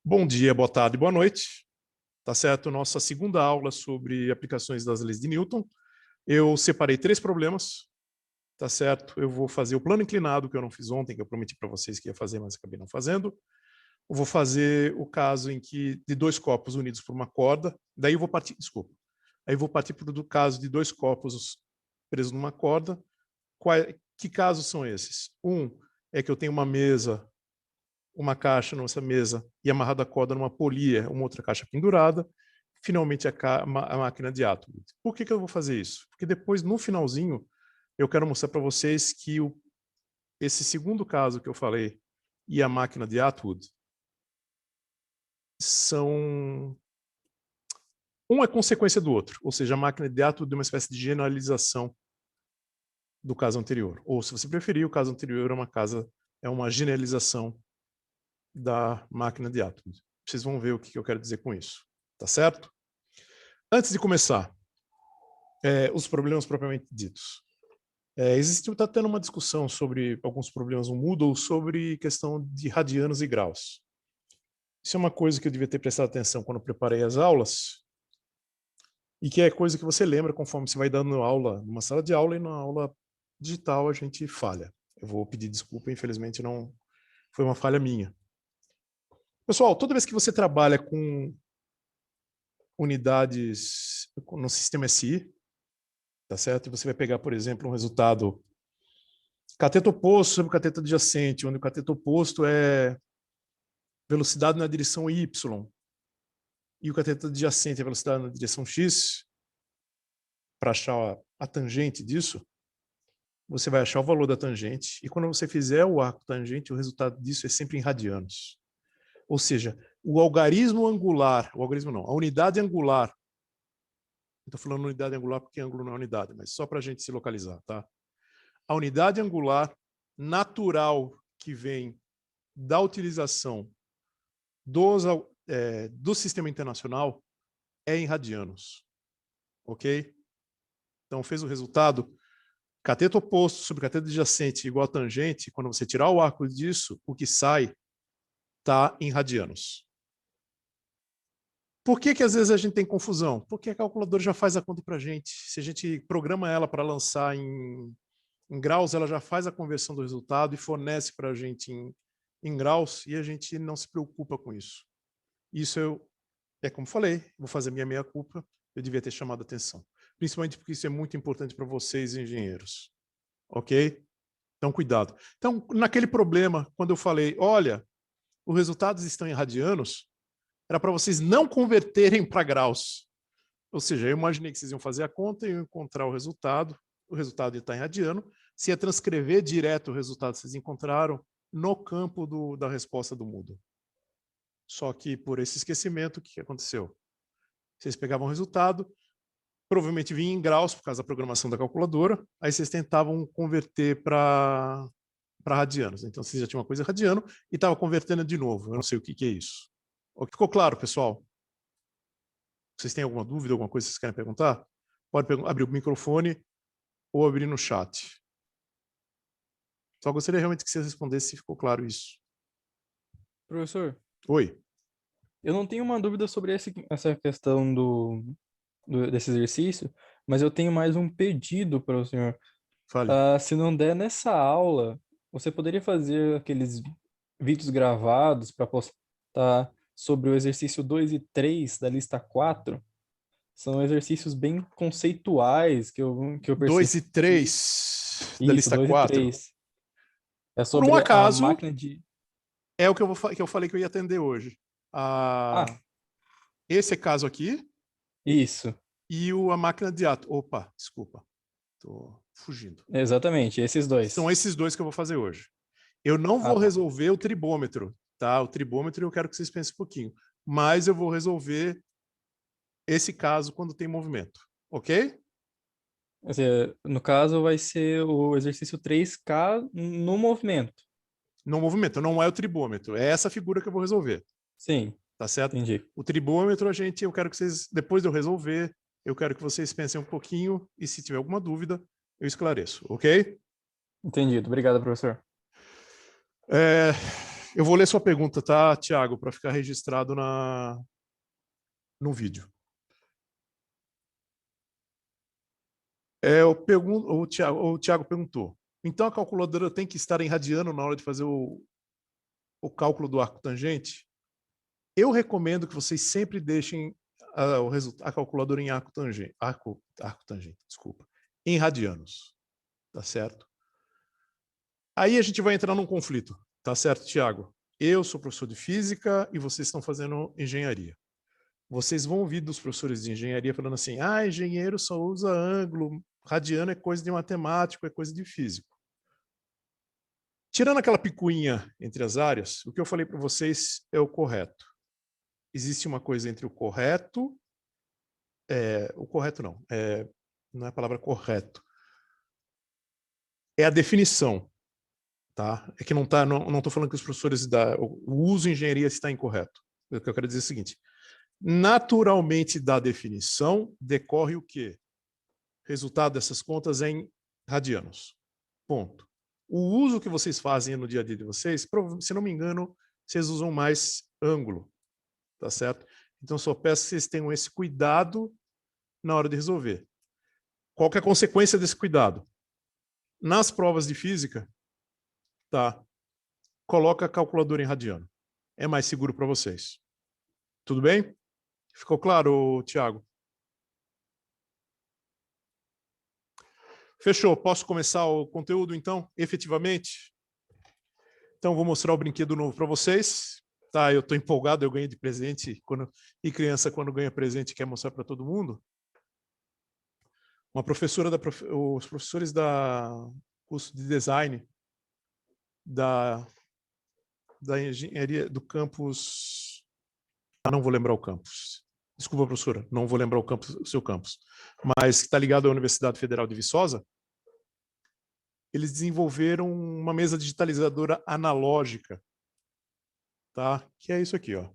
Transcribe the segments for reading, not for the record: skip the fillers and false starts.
Bom dia, boa tarde, boa noite. Tá certo? Nossa segunda aula sobre aplicações das leis de Newton. Eu separei 3 problemas, tá certo? Eu vou fazer o plano inclinado, que eu não fiz ontem, que eu prometi para vocês que ia fazer, mas acabei não fazendo. Eu vou fazer o caso em que de 2 copos unidos por uma corda, daí eu vou partir, desculpa. Aí eu vou partir para o caso de 2 copos presos numa corda. Que casos são esses? Um é que eu tenho uma mesa, uma caixa nessa mesa e amarrada a corda numa polia, uma outra caixa pendurada, finalmente a máquina de Atwood. Por que eu vou fazer isso? Porque depois, no finalzinho, eu quero mostrar para vocês que esse segundo caso que eu falei e a máquina de Atwood são... Um é consequência do outro, ou seja, a máquina de Atwood é uma espécie de generalização do caso anterior. Ou, se você preferir, o caso anterior é uma generalização da máquina de Atwood. Vocês vão ver o que eu quero dizer com isso. Tá certo? Antes de começar, os problemas propriamente ditos. Está tendo uma discussão sobre alguns problemas no Moodle sobre questão de radianos e graus. Isso é uma coisa que eu devia ter prestado atenção quando eu preparei as aulas e que é coisa que você lembra conforme você vai dando aula numa sala de aula e na aula digital a gente falha. Eu vou pedir desculpa, infelizmente não foi uma falha minha. Pessoal, toda vez que você trabalha com unidades no sistema SI, tá certo? E você vai pegar, por exemplo, um resultado cateto oposto sobre cateto adjacente, onde o cateto oposto é velocidade na direção Y e o cateto adjacente é velocidade na direção X, para achar a tangente disso, você vai achar o valor da tangente e quando você fizer o arco tangente, o resultado disso é sempre em radianos. Ou seja, o algarismo angular, o algarismo não, a unidade angular, estou falando unidade angular porque ângulo não é unidade, mas só para a gente se localizar, tá? A unidade angular natural que vem da utilização do sistema internacional é em radianos, ok? Então fez o resultado, cateto oposto sobre cateto adjacente igual a tangente, quando você tirar o arco disso, o que sai está em radianos. Por que às vezes a gente tem confusão? Porque a calculadora já faz a conta para a gente. Se a gente programa ela para lançar em graus, ela já faz a conversão do resultado e fornece para a gente em graus e a gente não se preocupa com isso. Isso como falei, vou fazer minha meia-culpa, eu devia ter chamado a atenção. Principalmente porque isso é muito importante para vocês, engenheiros. Ok? Então, cuidado. Então, naquele problema, quando eu falei, olha, os resultados estão em radianos, era para vocês não converterem para graus. Ou seja, eu imaginei que vocês iam fazer a conta e iam encontrar o resultado ia estar em radiano, se ia transcrever direto o resultado que vocês encontraram no campo da resposta do Moodle. Só que por esse esquecimento, o que aconteceu? Vocês pegavam o resultado, provavelmente vinha em graus por causa da programação da calculadora, aí vocês tentavam converter para radianos. Então vocês já tinham uma coisa radiano e estavam convertendo de novo. Eu não sei o que é isso. Ficou claro, pessoal? Vocês têm alguma dúvida, alguma coisa que vocês querem perguntar? Pode abrir o microfone ou abrir no chat. Só gostaria realmente que vocês respondessem se ficou claro isso. Professor, Oi. eu não tenho uma dúvida sobre essa questão desse exercício, mas eu tenho mais um pedido para o senhor. Fale. Se não der nessa aula, você poderia fazer aqueles vídeos gravados para postar sobre o exercício 2 e 3 da lista 4? São exercícios bem conceituais que eu 2 percebi. e 3 da Isso, lista 2 e 4. 3. É Por um sobre a acaso, máquina de... é o que eu falei que eu ia atender hoje. Ah, Esse caso aqui isso. e a máquina de ato. Opa, desculpa. Estou fugindo. Exatamente, esses dois. São esses 2 que eu vou fazer hoje. Eu não Ah, vou tá. resolver o tribômetro, tá? O tribômetro eu quero que vocês pensem um pouquinho. Mas eu vou resolver esse caso quando tem movimento. Ok? Quer dizer, no caso, vai ser o exercício 3K no movimento. No movimento, não é o tribômetro. É essa figura que eu vou resolver. Sim, Tá certo? entendi. O tribômetro, eu quero que vocês, depois de eu resolver, eu quero que vocês pensem um pouquinho e se tiver alguma dúvida, eu esclareço, ok? Entendido. Obrigado, professor. É, Eu vou ler sua pergunta, tá, Tiago, para ficar registrado no vídeo. O Tiago perguntou, então a calculadora tem que estar em radiano na hora de fazer o cálculo do arco tangente? Eu recomendo que vocês sempre deixem a calculadora em arco tangente, desculpa, em radianos, tá certo? Aí a gente vai entrar num conflito, tá certo, Tiago? Eu sou professor de física e vocês estão fazendo engenharia. Vocês vão ouvir dos professores de engenharia falando assim, engenheiro só usa ângulo, radiano é coisa de matemático, é coisa de físico. Tirando aquela picuinha entre as áreas, o que eu falei para vocês é o correto. Existe uma coisa entre o correto não, não é a palavra correto. É a definição, tá? É que não estou falando que os professores o uso em engenharia está incorreto. O que eu quero dizer é o seguinte, naturalmente da definição decorre o quê? O resultado dessas contas é em radianos. Ponto. O uso que vocês fazem no dia a dia de vocês, se não me engano, vocês usam mais ângulo, tá certo? Então, só peço que vocês tenham esse cuidado na hora de resolver. Qual que é a consequência desse cuidado? Nas provas de física, tá? Coloca a calculadora em radiano. É mais seguro para vocês. Tudo bem? Ficou claro, Tiago? Fechou. Posso começar o conteúdo, então, efetivamente? Então, vou mostrar o brinquedo novo para vocês. Tá, eu estou empolgado, eu ganhei de presente. E criança, quando ganha presente, quer mostrar para todo mundo. Uma professora, os professores da curso de design da engenharia do campus... não vou lembrar o campus. Desculpa, professora, não vou lembrar o seu campus. Mas que está ligado à Universidade Federal de Viçosa. Eles desenvolveram uma mesa digitalizadora analógica, tá? Que é isso aqui, ó.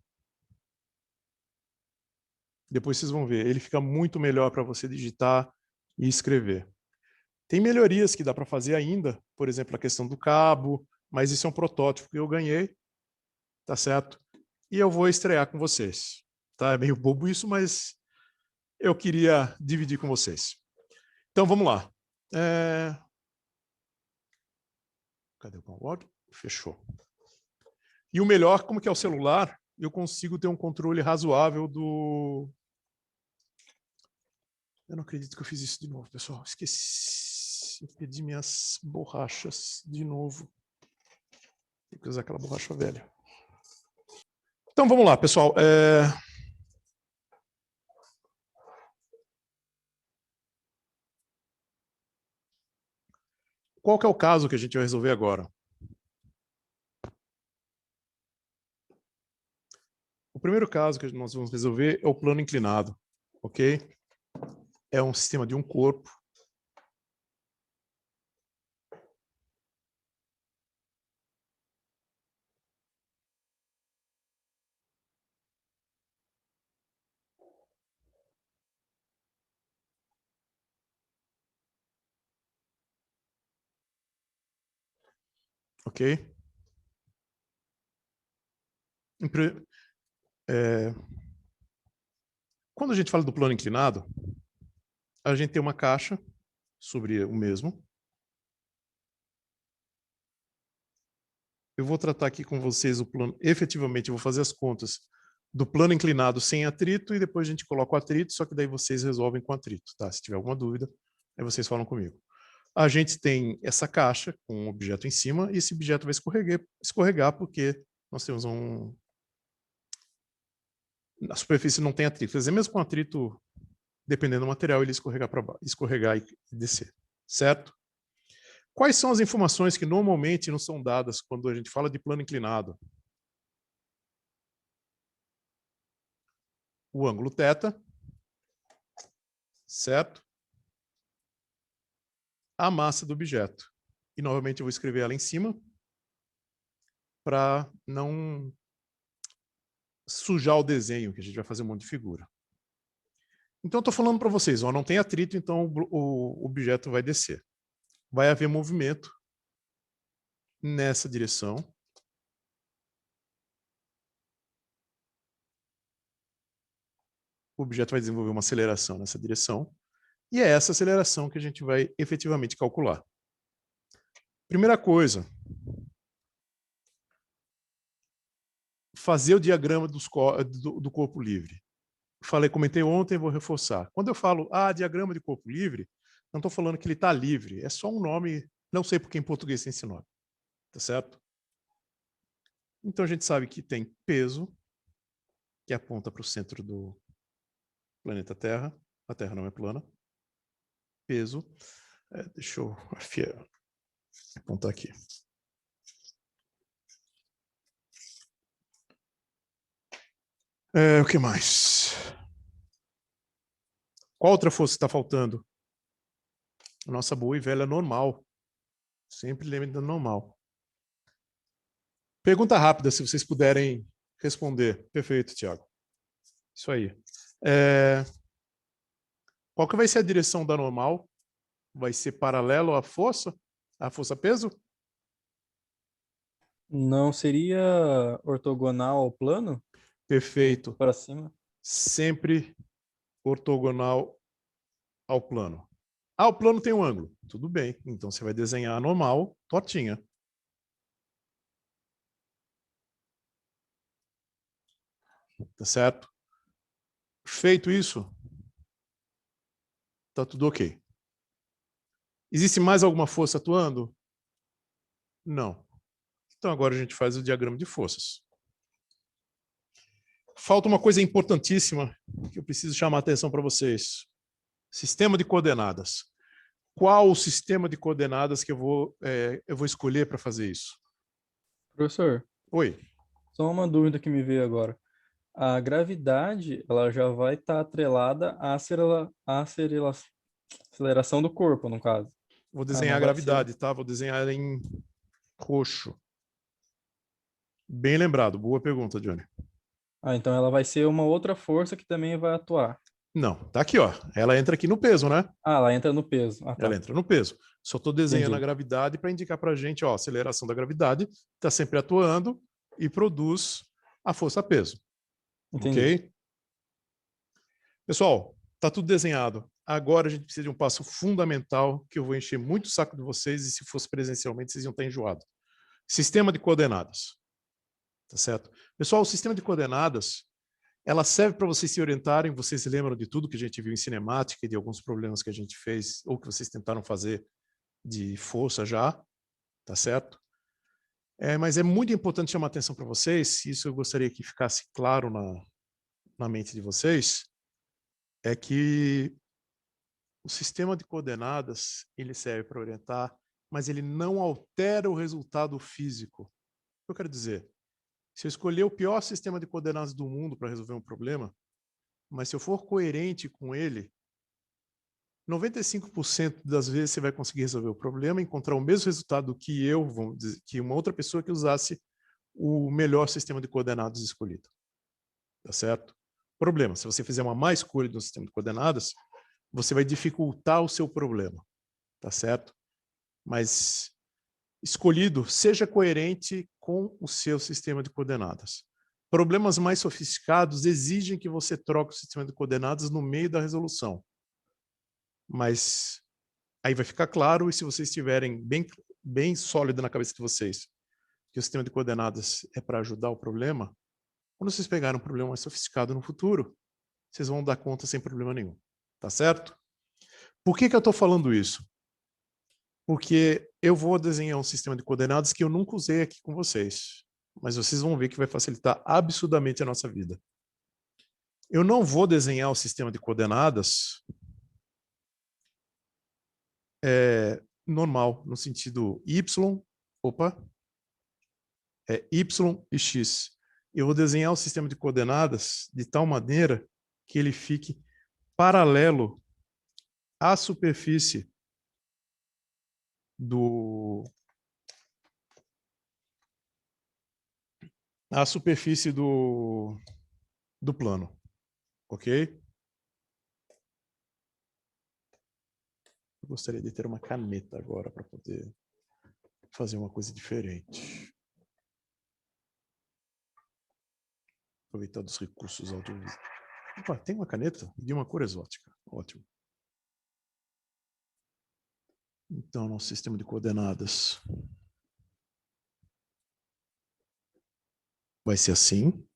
Depois vocês vão ver. Ele fica muito melhor para você digitar e escrever. Tem melhorias que dá para fazer ainda, por exemplo, a questão do cabo, mas isso é um protótipo que eu ganhei, tá certo? E eu vou estrear com vocês. Tá? É meio bobo isso, mas eu queria dividir com vocês. Então, vamos lá. Cadê o download? Fechou. E o melhor, como que é o celular, eu consigo ter um controle razoável do... Eu não acredito que eu fiz isso de novo, pessoal. Esqueci. Perdi minhas borrachas de novo. Tem que usar aquela borracha velha. Então, vamos lá, pessoal. Qual que é o caso que a gente vai resolver agora? O primeiro caso que nós vamos resolver é o plano inclinado, ok? É um sistema de um corpo. Ok? Quando a gente fala do plano inclinado, a gente tem uma caixa sobre o mesmo. Eu vou tratar aqui com vocês o plano, efetivamente, eu vou fazer as contas do plano inclinado sem atrito e depois a gente coloca o atrito, só que daí vocês resolvem com atrito, tá? Se tiver alguma dúvida, aí vocês falam comigo. A gente tem essa caixa com um objeto em cima e esse objeto vai escorregar porque nós temos a superfície não tem atrito. Quer dizer, mesmo com atrito, dependendo do material, ele escorregar e descer, certo? Quais são as informações que normalmente não são dadas quando a gente fala de plano inclinado? O ângulo θ, certo? A massa do objeto. E novamente eu vou escrever ela em cima para não sujar o desenho, que a gente vai fazer um monte de figura. Então, eu estou falando para vocês, ó, não tem atrito, então o objeto vai descer. Vai haver movimento nessa direção. o objeto vai desenvolver uma aceleração nessa direção, e é essa aceleração que a gente vai efetivamente calcular. Primeira coisa, fazer o diagrama do corpo livre. Comentei ontem, vou reforçar. Quando eu falo, diagrama de corpo livre, não estou falando que ele está livre, é só um nome, não sei porque em português tem esse nome, tá certo? Então a gente sabe que tem peso, que aponta para o centro do planeta Terra, a Terra não é plana, peso, deixa eu apontar aqui. O que mais? Qual outra força está faltando? A nossa boa e velha normal. Sempre lembre da normal. Pergunta rápida, se vocês puderem responder. Perfeito, Thiago. Isso aí. Qual que vai ser a direção da normal? Vai ser paralelo à força peso? Não seria ortogonal ao plano? Perfeito. Para cima? Sempre ortogonal ao plano. O plano tem um ângulo. Tudo bem. Então você vai desenhar a normal, tortinha. Tá certo? Feito isso, tá tudo ok. Existe mais alguma força atuando? Não. Então agora a gente faz o diagrama de forças. Falta uma coisa importantíssima que eu preciso chamar a atenção para vocês. Sistema de coordenadas. Qual o sistema de coordenadas que eu vou escolher para fazer isso? Professor, Oi. só uma dúvida que me veio agora. A gravidade, ela já vai estar atrelada à aceleração do corpo, no caso. Vou Ah, desenhar não a vai ser. gravidade, tá? Vou desenhar em roxo. Bem lembrado. Boa pergunta, Johnny. Então ela vai ser uma outra força que também vai atuar. Não, tá aqui, ó. Ela entra aqui no peso, né? Ela entra no peso. Ela Tá. entra no peso. Só estou desenhando a Entendi. gravidade para indicar para a gente, ó, a aceleração da gravidade está sempre atuando e produz a força-peso. Entendi. Ok? Pessoal, tá tudo desenhado. Agora a gente precisa de um passo fundamental que eu vou encher muito o saco de vocês e se fosse presencialmente vocês iam estar enjoados. Sistema de coordenadas. Tá certo? Pessoal, o sistema de coordenadas, ela serve para vocês se orientarem, vocês lembram de tudo que a gente viu em cinemática e de alguns problemas que a gente fez ou que vocês tentaram fazer de força já, tá certo? Mas é muito importante chamar atenção para vocês, isso eu gostaria que ficasse claro na mente de vocês, é que o sistema de coordenadas, ele serve para orientar, mas ele não altera o resultado físico. O que eu quero dizer? Se eu escolher o pior sistema de coordenadas do mundo para resolver um problema, mas se eu for coerente com ele, 95% das vezes você vai conseguir resolver o problema, encontrar o mesmo resultado que vamos dizer, que uma outra pessoa que usasse o melhor sistema de coordenadas escolhido. Tá certo? Problema, se você fizer uma má escolha do sistema de coordenadas, você vai dificultar o seu problema. Tá certo? Mas escolhido, seja coerente com o seu sistema de coordenadas. Problemas mais sofisticados exigem que você troque o sistema de coordenadas no meio da resolução. Mas aí vai ficar claro, e se vocês estiverem bem sólido na cabeça de vocês, que o sistema de coordenadas é para ajudar o problema, quando vocês pegarem um problema mais sofisticado no futuro, vocês vão dar conta sem problema nenhum. Tá certo? Por que eu estou falando isso? Porque eu vou desenhar um sistema de coordenadas que eu nunca usei aqui com vocês, mas vocês vão ver que vai facilitar absurdamente a nossa vida. Eu não vou desenhar o sistema de coordenadas normal, no sentido y e x. Eu vou desenhar o sistema de coordenadas de tal maneira que ele fique paralelo à superfície do plano, ok? Eu gostaria de ter uma caneta agora para poder fazer uma coisa diferente. Aproveitar dos recursos audiovisuais. Opa, tem uma caneta de uma cor exótica. Ótimo. Então, nosso sistema de coordenadas vai ser assim.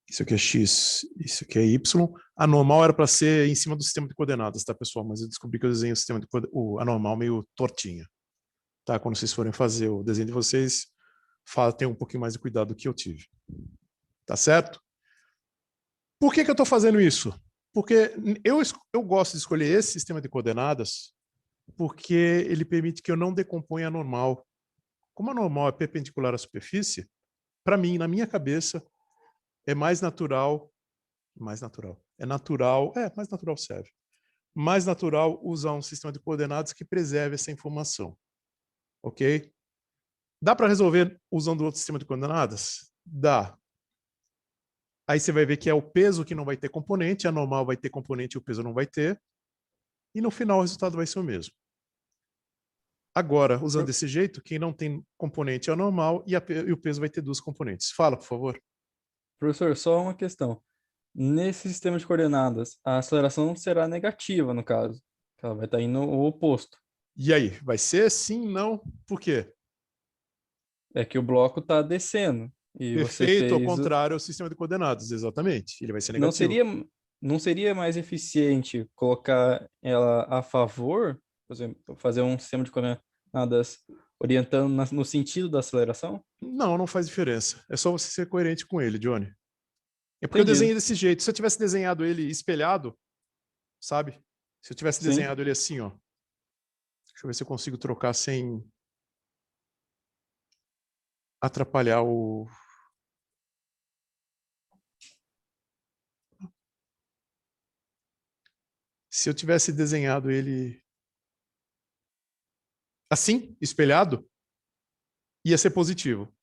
Isso aqui é X, isso aqui é Y. A normal era para ser em cima do sistema de coordenadas, tá, pessoal? Mas eu descobri que eu desenhei o sistema de a normal meio tortinha. Tá? Quando vocês forem fazer o desenho de vocês, tenham um pouquinho mais de cuidado do que eu tive. Tá certo? Por que eu estou fazendo isso? Porque eu gosto de escolher esse sistema de coordenadas porque ele permite que eu não decomponha a normal. Como a normal é perpendicular à superfície, para mim, na minha cabeça, é mais natural, mais natural serve. Mais natural usar um sistema de coordenadas que preserve essa informação. Ok? Dá para resolver usando outro sistema de coordenadas? Dá. Aí você vai ver que é o peso que não vai ter componente, a normal vai ter componente e o peso não vai ter. E no final o resultado vai ser o mesmo. Agora, usando desse jeito, quem não tem componente é o normal e o peso vai ter duas componentes. Fala, por favor. Professor, só uma questão. Nesse sistema de coordenadas, a aceleração será negativa, no caso. Ela vai estar indo o oposto. E aí, vai ser sim, não? Por quê? É que o bloco está descendo. E você Perfeito, ao fez. Contrário ao sistema de coordenadas, exatamente. Ele vai ser Não negativo. seria, não seria mais eficiente colocar ela a favor, por exemplo, fazer um sistema de coordenadas orientando no sentido da aceleração? Não, não faz diferença. É só você ser coerente com ele, Johnny. É porque eu Entendido. desenhei desse jeito. Se eu tivesse desenhado ele espelhado, sabe? Se eu tivesse Sim. desenhado ele assim, ó. Deixa eu ver se eu consigo trocar sem atrapalhar o... Se eu tivesse desenhado ele assim, espelhado, ia ser positivo.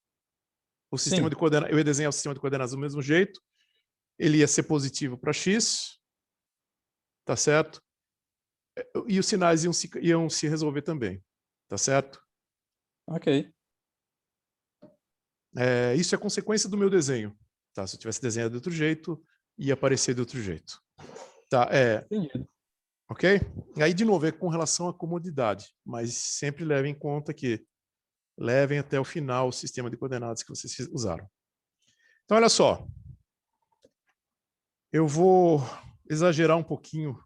O sistema de Sim. coordenadas, eu ia desenhar o sistema de coordenadas do mesmo jeito, ele ia ser positivo para x, tá certo? E os sinais iam se resolver também, tá certo? Ok. Isso é consequência do meu desenho, tá? Se eu tivesse desenhado de outro jeito, ia aparecer de outro jeito, tá? Entendido. Ok? Aí, de novo, é com relação à comodidade, mas sempre levem em conta que levem até o final o sistema de coordenadas que vocês usaram. Então, olha só. Eu vou exagerar um pouquinho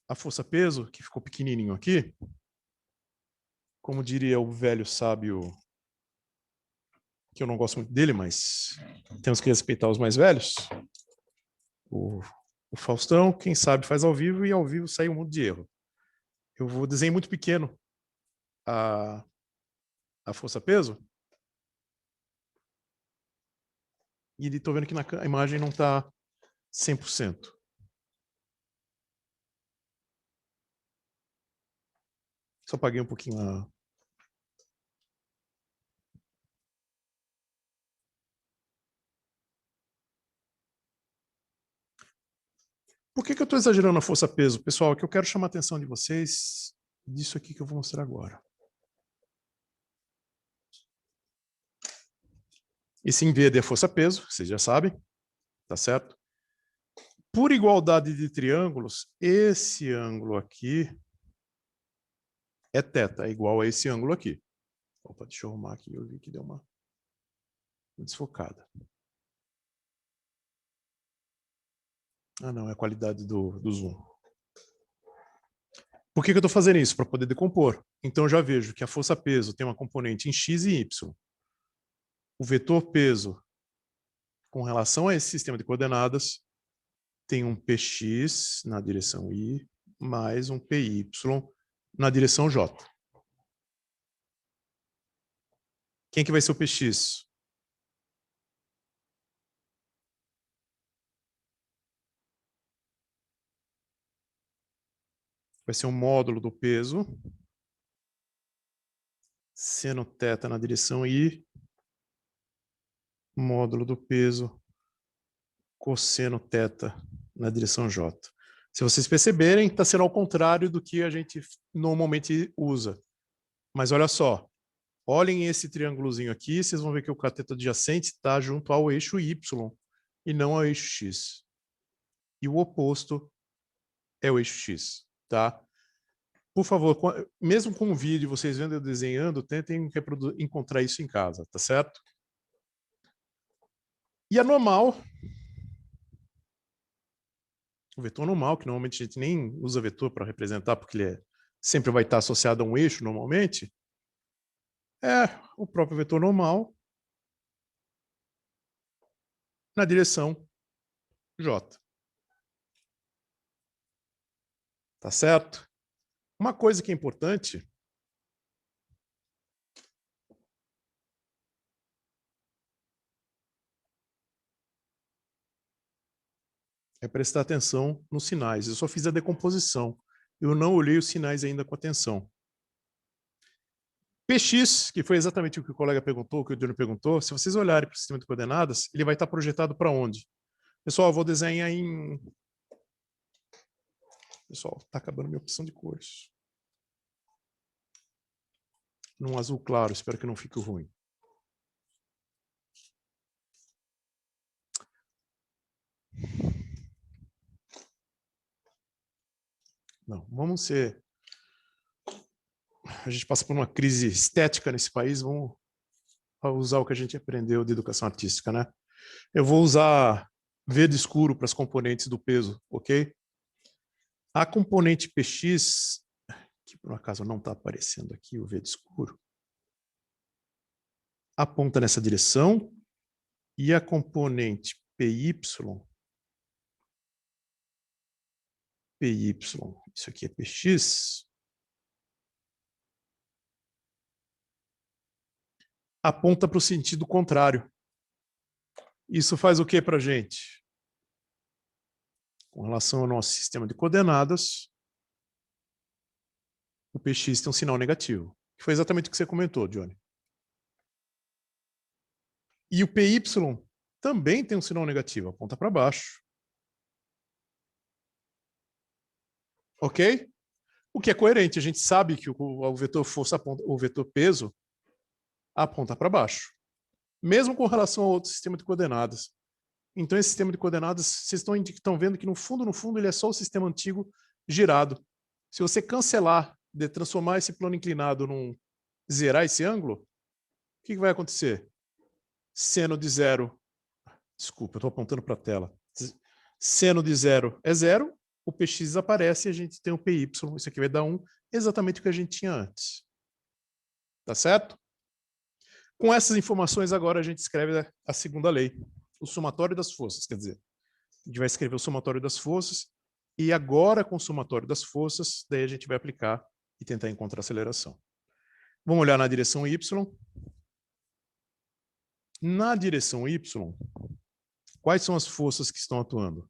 a força-peso, que ficou pequenininho aqui. Como diria o velho sábio, que eu não gosto muito dele, mas temos que respeitar os mais velhos. O, o Faustão, quem sabe faz ao vivo, e ao vivo sai um monte de erro. Eu vou desenhar muito pequeno a, a força-peso. E estou vendo que a imagem não está 100%. Só apaguei um pouquinho a... Por que eu estou exagerando a força-peso? Pessoal, é que eu quero chamar a atenção de vocês disso aqui que eu vou mostrar agora. Esse em verde é força-peso, vocês já sabem, tá certo? Por igualdade de triângulos, esse ângulo aqui é θ, é igual a esse ângulo aqui. Opa, deixa eu arrumar aqui, eu vi que deu uma desfocada. Ah, não, é a qualidade do zoom. Por que eu estou fazendo isso? Para poder decompor. Então, eu já vejo que a força-peso tem uma componente em x e y. O vetor peso, com relação a esse sistema de coordenadas, tem um px na direção y, mais um py na direção j. Quem que vai ser o px? Vai ser um módulo do peso, seno θ na direção y, módulo do peso cosseno θ na direção J. Se vocês perceberem, está sendo ao contrário do que a gente normalmente usa. Mas olha só, olhem esse triângulozinho aqui, vocês vão ver que o cateto adjacente está junto ao eixo Y e não ao eixo X. E o oposto é o eixo X, tá? Por favor, mesmo com o vídeo, vocês vendo eu desenhando, tentem encontrar isso em casa, tá certo? E a normal, o vetor normal, que normalmente a gente nem usa vetor para representar, porque ele sempre vai estar associado a um eixo, normalmente, é o próprio vetor normal na direção J. Tá certo? Uma coisa que é importante é prestar atenção nos sinais. Eu só fiz a decomposição. Eu não olhei os sinais ainda com atenção. Px, que foi exatamente o que o colega perguntou, o que o Johnny perguntou, se vocês olharem para o sistema de coordenadas, ele vai estar projetado para onde? Pessoal, eu vou desenhar em... Pessoal, está acabando a minha opção de cores. Num azul claro, espero que não fique ruim. Não, vamos ser... A gente passa por uma crise estética nesse país, vamos usar o que a gente aprendeu de educação artística, né? Eu vou usar verde escuro para as componentes do peso, ok? A componente Px, que por um acaso não está aparecendo aqui, o verde escuro, aponta nessa direção, e a componente Py, isso aqui é Px, aponta para o sentido contrário. Isso faz o que para a gente? Com relação ao nosso sistema de coordenadas, o Px tem um sinal negativo, que foi exatamente o que você comentou, Johnny. E o Py também tem um sinal negativo, aponta para baixo. Ok? O que é coerente, a gente sabe que o vetor força, o vetor peso, aponta para baixo. Mesmo com relação ao outro sistema de coordenadas. Então, esse sistema de coordenadas, vocês estão vendo que no fundo, ele é só o sistema antigo girado. Se você cancelar, transformar esse plano inclinado zerar esse ângulo, o que vai acontecer? Seno de zero, desculpa, eu estou apontando para a tela. Seno de zero é zero, o Px desaparece e a gente tem o Py, isso aqui vai dar 1, exatamente o que a gente tinha antes. Tá certo? Com essas informações, agora a gente escreve a segunda lei, o somatório das forças, quer dizer, a gente vai escrever o somatório das forças, e agora com o somatório das forças, daí a gente vai aplicar e tentar encontrar a aceleração. Vamos olhar na direção Y. Na direção Y, quais são as forças que estão atuando?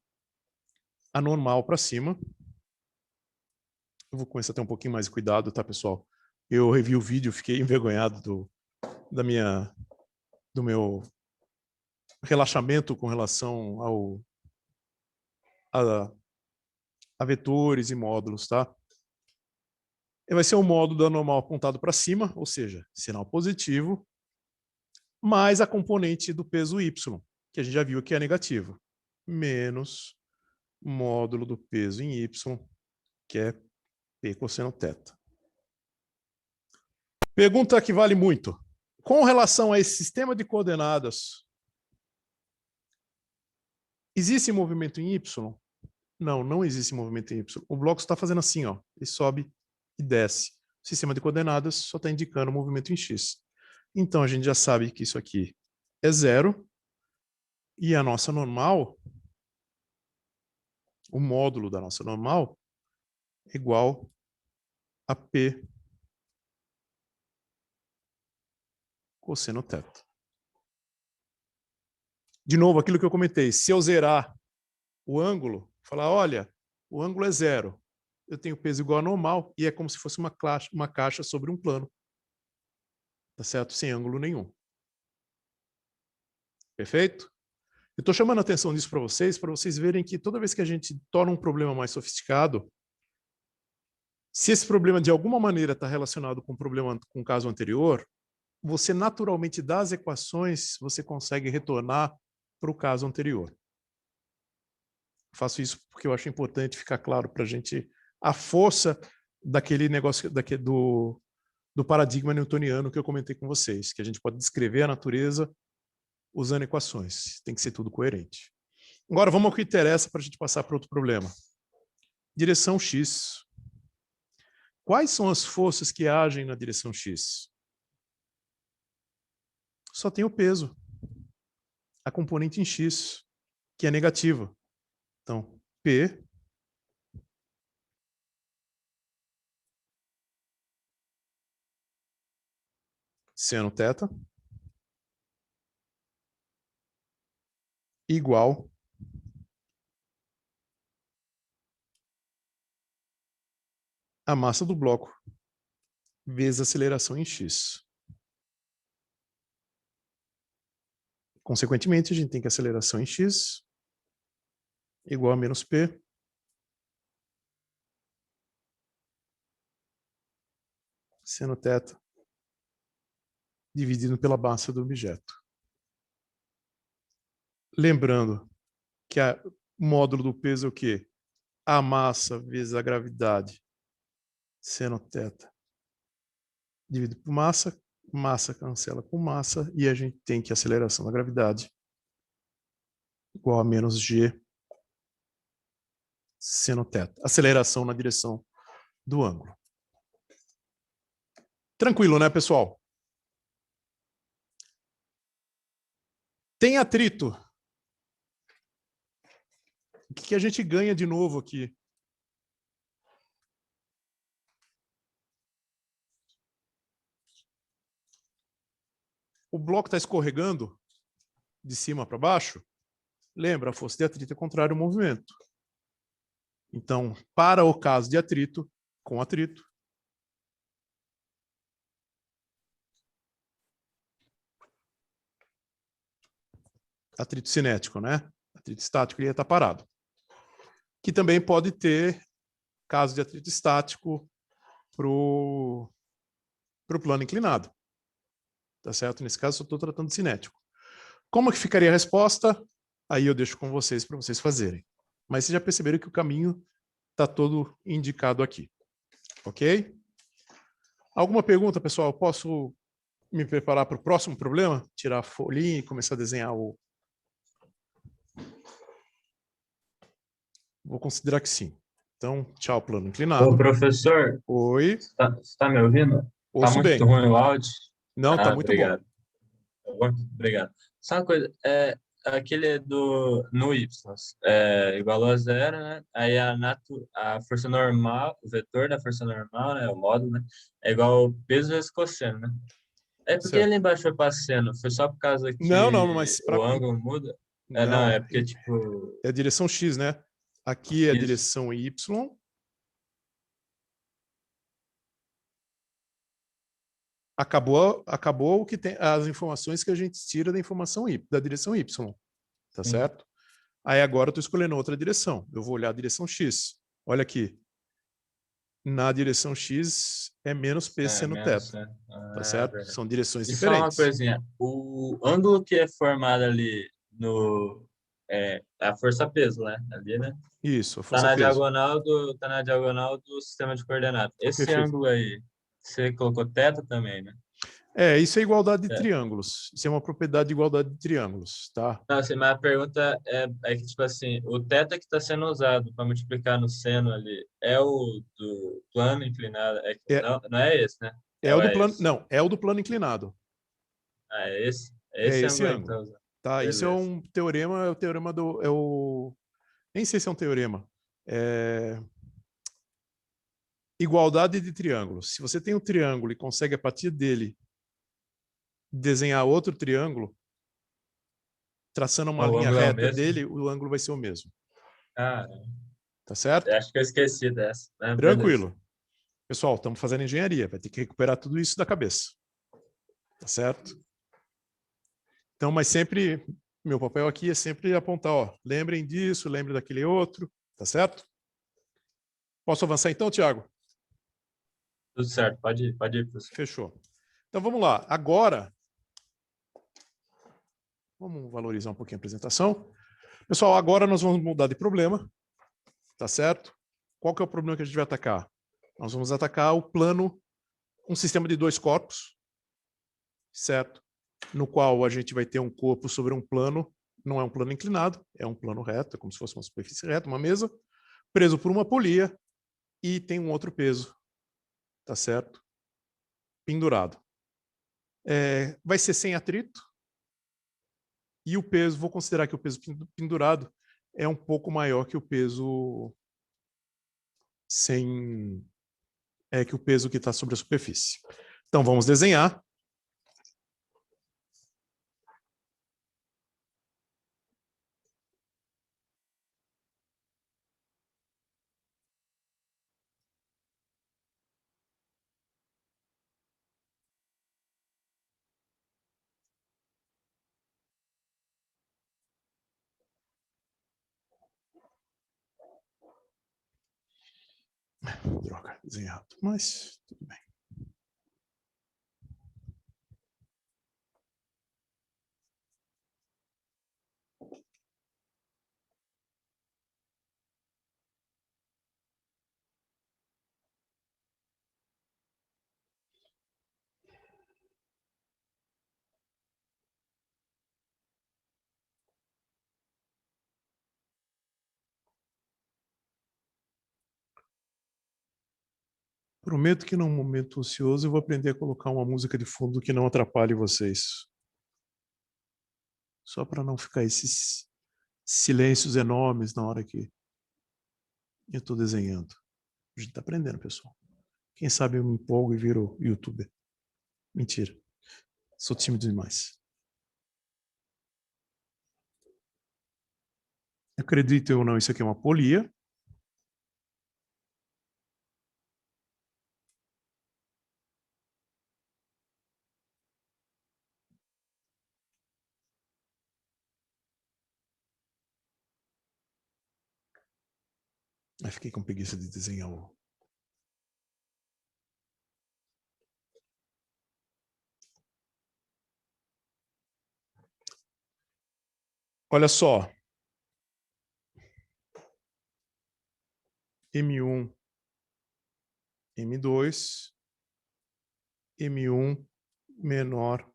A normal para cima. Eu vou começar a ter um pouquinho mais de cuidado, tá, pessoal? Eu revi o vídeo, fiquei envergonhado do meu relaxamento com relação a vetores e módulos, tá? Vai ser o módulo da normal apontado para cima, ou seja, sinal positivo, mais a componente do peso Y, que a gente já viu que é negativa, menos módulo do peso em Y, que é P cosseno θ. Pergunta que vale muito. Com relação a esse sistema de coordenadas, existe movimento em Y? Não, não existe movimento em Y. O bloco está fazendo assim, ó, ele sobe e desce. O sistema de coordenadas só está indicando o movimento em X. Então, a gente já sabe que isso aqui é zero, e a nossa normal, o módulo da nossa normal, é igual a P cosseno θ. De novo, aquilo que eu comentei, se eu zerar o ângulo, falar, olha, o ângulo é zero, eu tenho peso igual a normal, e é como se fosse uma caixa sobre um plano. Tá certo? Sem ângulo nenhum. Perfeito? Eu estou chamando a atenção disso para vocês verem que toda vez que a gente torna um problema mais sofisticado, se esse problema de alguma maneira está relacionado com o problema com o caso anterior, você naturalmente das equações você consegue retornar para o caso anterior. Faço isso porque eu acho importante ficar claro para a gente a força daquele negócio do paradigma newtoniano que eu comentei com vocês, que a gente pode descrever a natureza usando equações. Tem que ser tudo coerente. Agora vamos ao que interessa para a gente passar para outro problema. Direção X. Quais são as forças que agem na direção X? Só tem o peso. A componente em X, que é negativa. Então, P seno θ igual a massa do bloco vezes a aceleração em x. Consequentemente, a gente tem que a aceleração em x igual a menos p seno θ dividido pela massa do objeto. Lembrando que o módulo do peso é o quê? A massa vezes a gravidade seno θ dividido por massa, massa cancela com massa, e a gente tem que a aceleração da gravidade igual a menos g seno θ. Aceleração na direção do ângulo. Tranquilo, né, pessoal? Tem atrito. O que a gente ganha de novo aqui? O bloco está escorregando de cima para baixo. Lembra, a força de atrito é contrária ao movimento. Então, para o caso de atrito, com atrito, atrito cinético, né? Atrito estático, ele ia estar parado. Que também pode ter caso de atrito estático para o plano inclinado. Tá certo? Nesse caso, eu estou tratando de cinético. Como que ficaria a resposta? Aí eu deixo com vocês para vocês fazerem. Mas vocês já perceberam que o caminho está todo indicado aqui. Ok? Alguma pergunta, pessoal? Posso me preparar para o próximo problema? Tirar a folhinha e começar a desenhar o... Vou considerar que sim. Então, tchau, plano inclinado. Ô, professor, Oi. você tá me ouvindo? Tá Ouço muito bem. ruim o áudio? Não, tá Ah, muito bom. obrigado. Tá bom? Obrigado. Só uma coisa, aquele no Y, igualou a zero, né? Aí a força normal, o vetor da força normal, né? O módulo, né? É igual ao peso vezes cosseno, né? É porque Certo. ali embaixo foi para seno, foi só por causa Não, que mas o ângulo muda? Não, não, é porque, tipo, é a direção X, né? Aqui é a isso. direção Y. Acabou o que tem as informações que a gente tira da informação Y, da direção Y, tá Sim. certo? Aí agora eu estou escolhendo outra direção. Eu vou olhar a direção X. Olha aqui. Na direção X é menos P seno Menos, θ, né? tá certo? Verdade. São direções E só uma diferentes. coisinha, o ângulo que é formado ali a força-peso, né? Ali, né? Isso, a Tá na força-peso. diagonal do sistema de coordenadas. Esse Perfeito. ângulo aí, você colocou θ também, né? Isso é igualdade de É. triângulos. Isso é uma propriedade de igualdade de triângulos, tá? Não, assim, mas a pergunta é que, tipo assim, o θ que está sendo usado para multiplicar no seno ali é o do plano inclinado? É, Não é esse, né? é o Ou do é plano, esse? não, é o do plano inclinado. Ah, é esse? É É esse esse ângulo aí que ângulo, tá usando. tá? Isso é Beleza. um teorema, é o teorema nem sei se é um teorema. É igualdade de triângulos. Se você tem um triângulo e consegue a partir dele desenhar outro triângulo, traçando uma O linha ângulo é o reta mesmo? dele, o ângulo vai ser o mesmo. Ah, Tá certo? acho que eu esqueci dessa. Ah, beleza. Tranquilo. Pessoal, estamos fazendo engenharia, vai ter que recuperar tudo isso da cabeça. Tá certo? Então, mas sempre Meu papel aqui é sempre apontar, ó, lembrem disso, lembrem daquele outro, tá certo? Posso avançar então, Tiago? Tudo certo, pode ir, professor. Fechou. Então vamos lá. Agora, vamos valorizar um pouquinho a apresentação. Pessoal, agora nós vamos mudar de problema, tá certo? Qual que é o problema que a gente vai atacar? Nós vamos atacar o plano, um sistema de dois corpos, certo? No qual a gente vai ter um corpo sobre um plano, não é um plano inclinado, é um plano reto, é como se fosse uma superfície reta, uma mesa, preso por uma polia e tem um outro peso, tá certo? Pendurado. Vai ser sem atrito e o peso, vou considerar que o peso pendurado é um pouco maior que o peso que o peso que está sobre a superfície. Então vamos desenhar. Droga, desenhei errado, mas tudo bem. Prometo que num momento ocioso eu vou aprender a colocar uma música de fundo que não atrapalhe vocês. Só para não ficar esses silêncios enormes na hora que eu estou desenhando. A gente está aprendendo, pessoal. Quem sabe eu me empolgo e viro youtuber. Mentira. Sou tímido demais. Acredite ou não, isso aqui é uma polia. Aí fiquei com preguiça de desenhar o... Olha só. M1, M2, M1 menor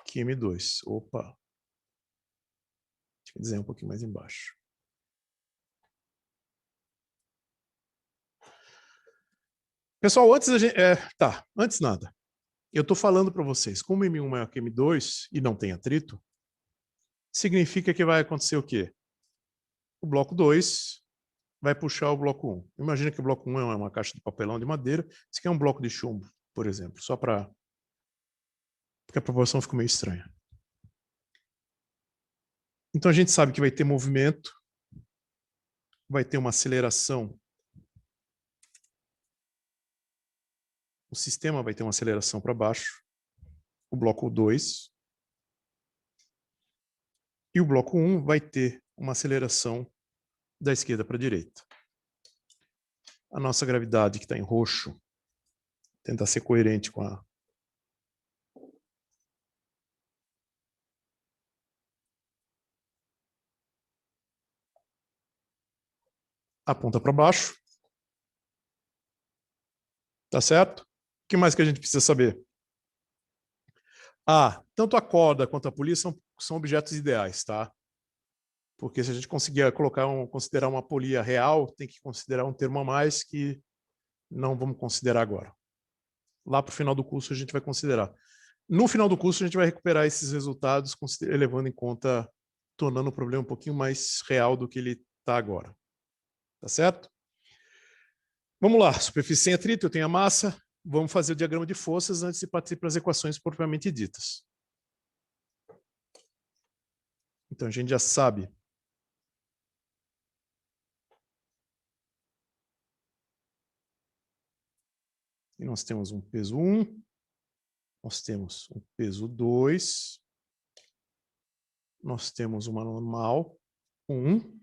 que M2. Opa. Deixa eu desenhar um pouquinho mais embaixo. Pessoal, antes a gente... antes nada. Eu estou falando para vocês, como M1 maior que M2 e não tem atrito, significa que vai acontecer o quê? O bloco 2 vai puxar o bloco 1. Imagina que o bloco 1 é uma caixa de papelão de madeira, esse aqui é um bloco de chumbo, por exemplo, só para... porque a proporção ficou meio estranha. Então a gente sabe que vai ter movimento, vai ter uma aceleração. O sistema vai ter uma aceleração para baixo, o bloco 2. E o bloco 1 vai ter uma aceleração da esquerda para a direita. A nossa gravidade, que está em roxo, tentar ser coerente com aponta para baixo. Tá certo? O que mais que a gente precisa saber? Tanto a corda quanto a polia são objetos ideais, tá? Porque se a gente conseguir considerar uma polia real, tem que considerar um termo a mais que não vamos considerar agora. Lá para o final do curso a gente vai considerar. No final do curso a gente vai recuperar esses resultados, levando em conta, tornando o problema um pouquinho mais real do que ele está agora. Tá certo? Vamos lá, superfície sem atrito, eu tenho a massa. Vamos fazer o diagrama de forças antes de partir para as equações propriamente ditas. Então a gente já sabe que nós temos um peso 1, nós temos um peso 2 Nós temos uma normal, 1.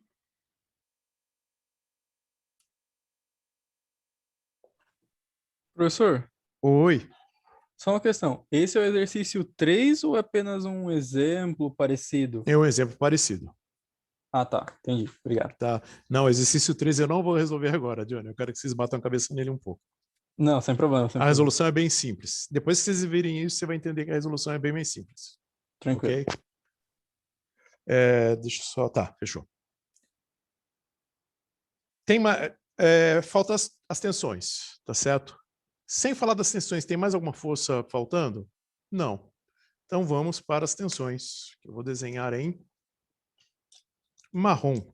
Professor, Oi. só uma questão. Esse é o exercício 3 ou é apenas um exemplo parecido? É um exemplo parecido. Ah, tá. Entendi. Obrigado. Tá? Não, exercício 3 eu não vou resolver agora, Johnny. Eu quero que vocês batam a cabeça nele um pouco. Não, sem problema, sem A problema. resolução é bem simples. Depois que vocês virem isso, você vai entender que a resolução é bem mais simples. Tranquilo. Ok? Deixa eu só... Tá, fechou. Falta as tensões, tá certo? Sem falar das tensões, tem mais alguma força faltando? Não. Então vamos para as tensões, que eu vou desenhar em marrom.